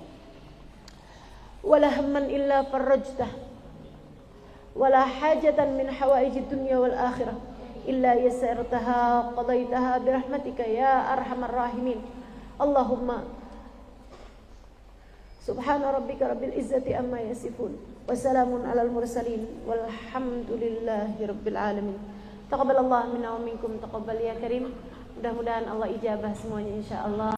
ولا هما إلا فرجته ولا حاجة من حوائج الدنيا والآخرة إلا يسرتها قضيتها برحمتك يا أرحم الراحمين. اللهم سبحان ربك رب العزة عما يصفون وسلام على المرسلين والحمد لله رب العالمين. Taqabbalallahu minna wa minkum taqabbal ya karim. Mudah-mudahan Allah ijabah semuanya insyaallah.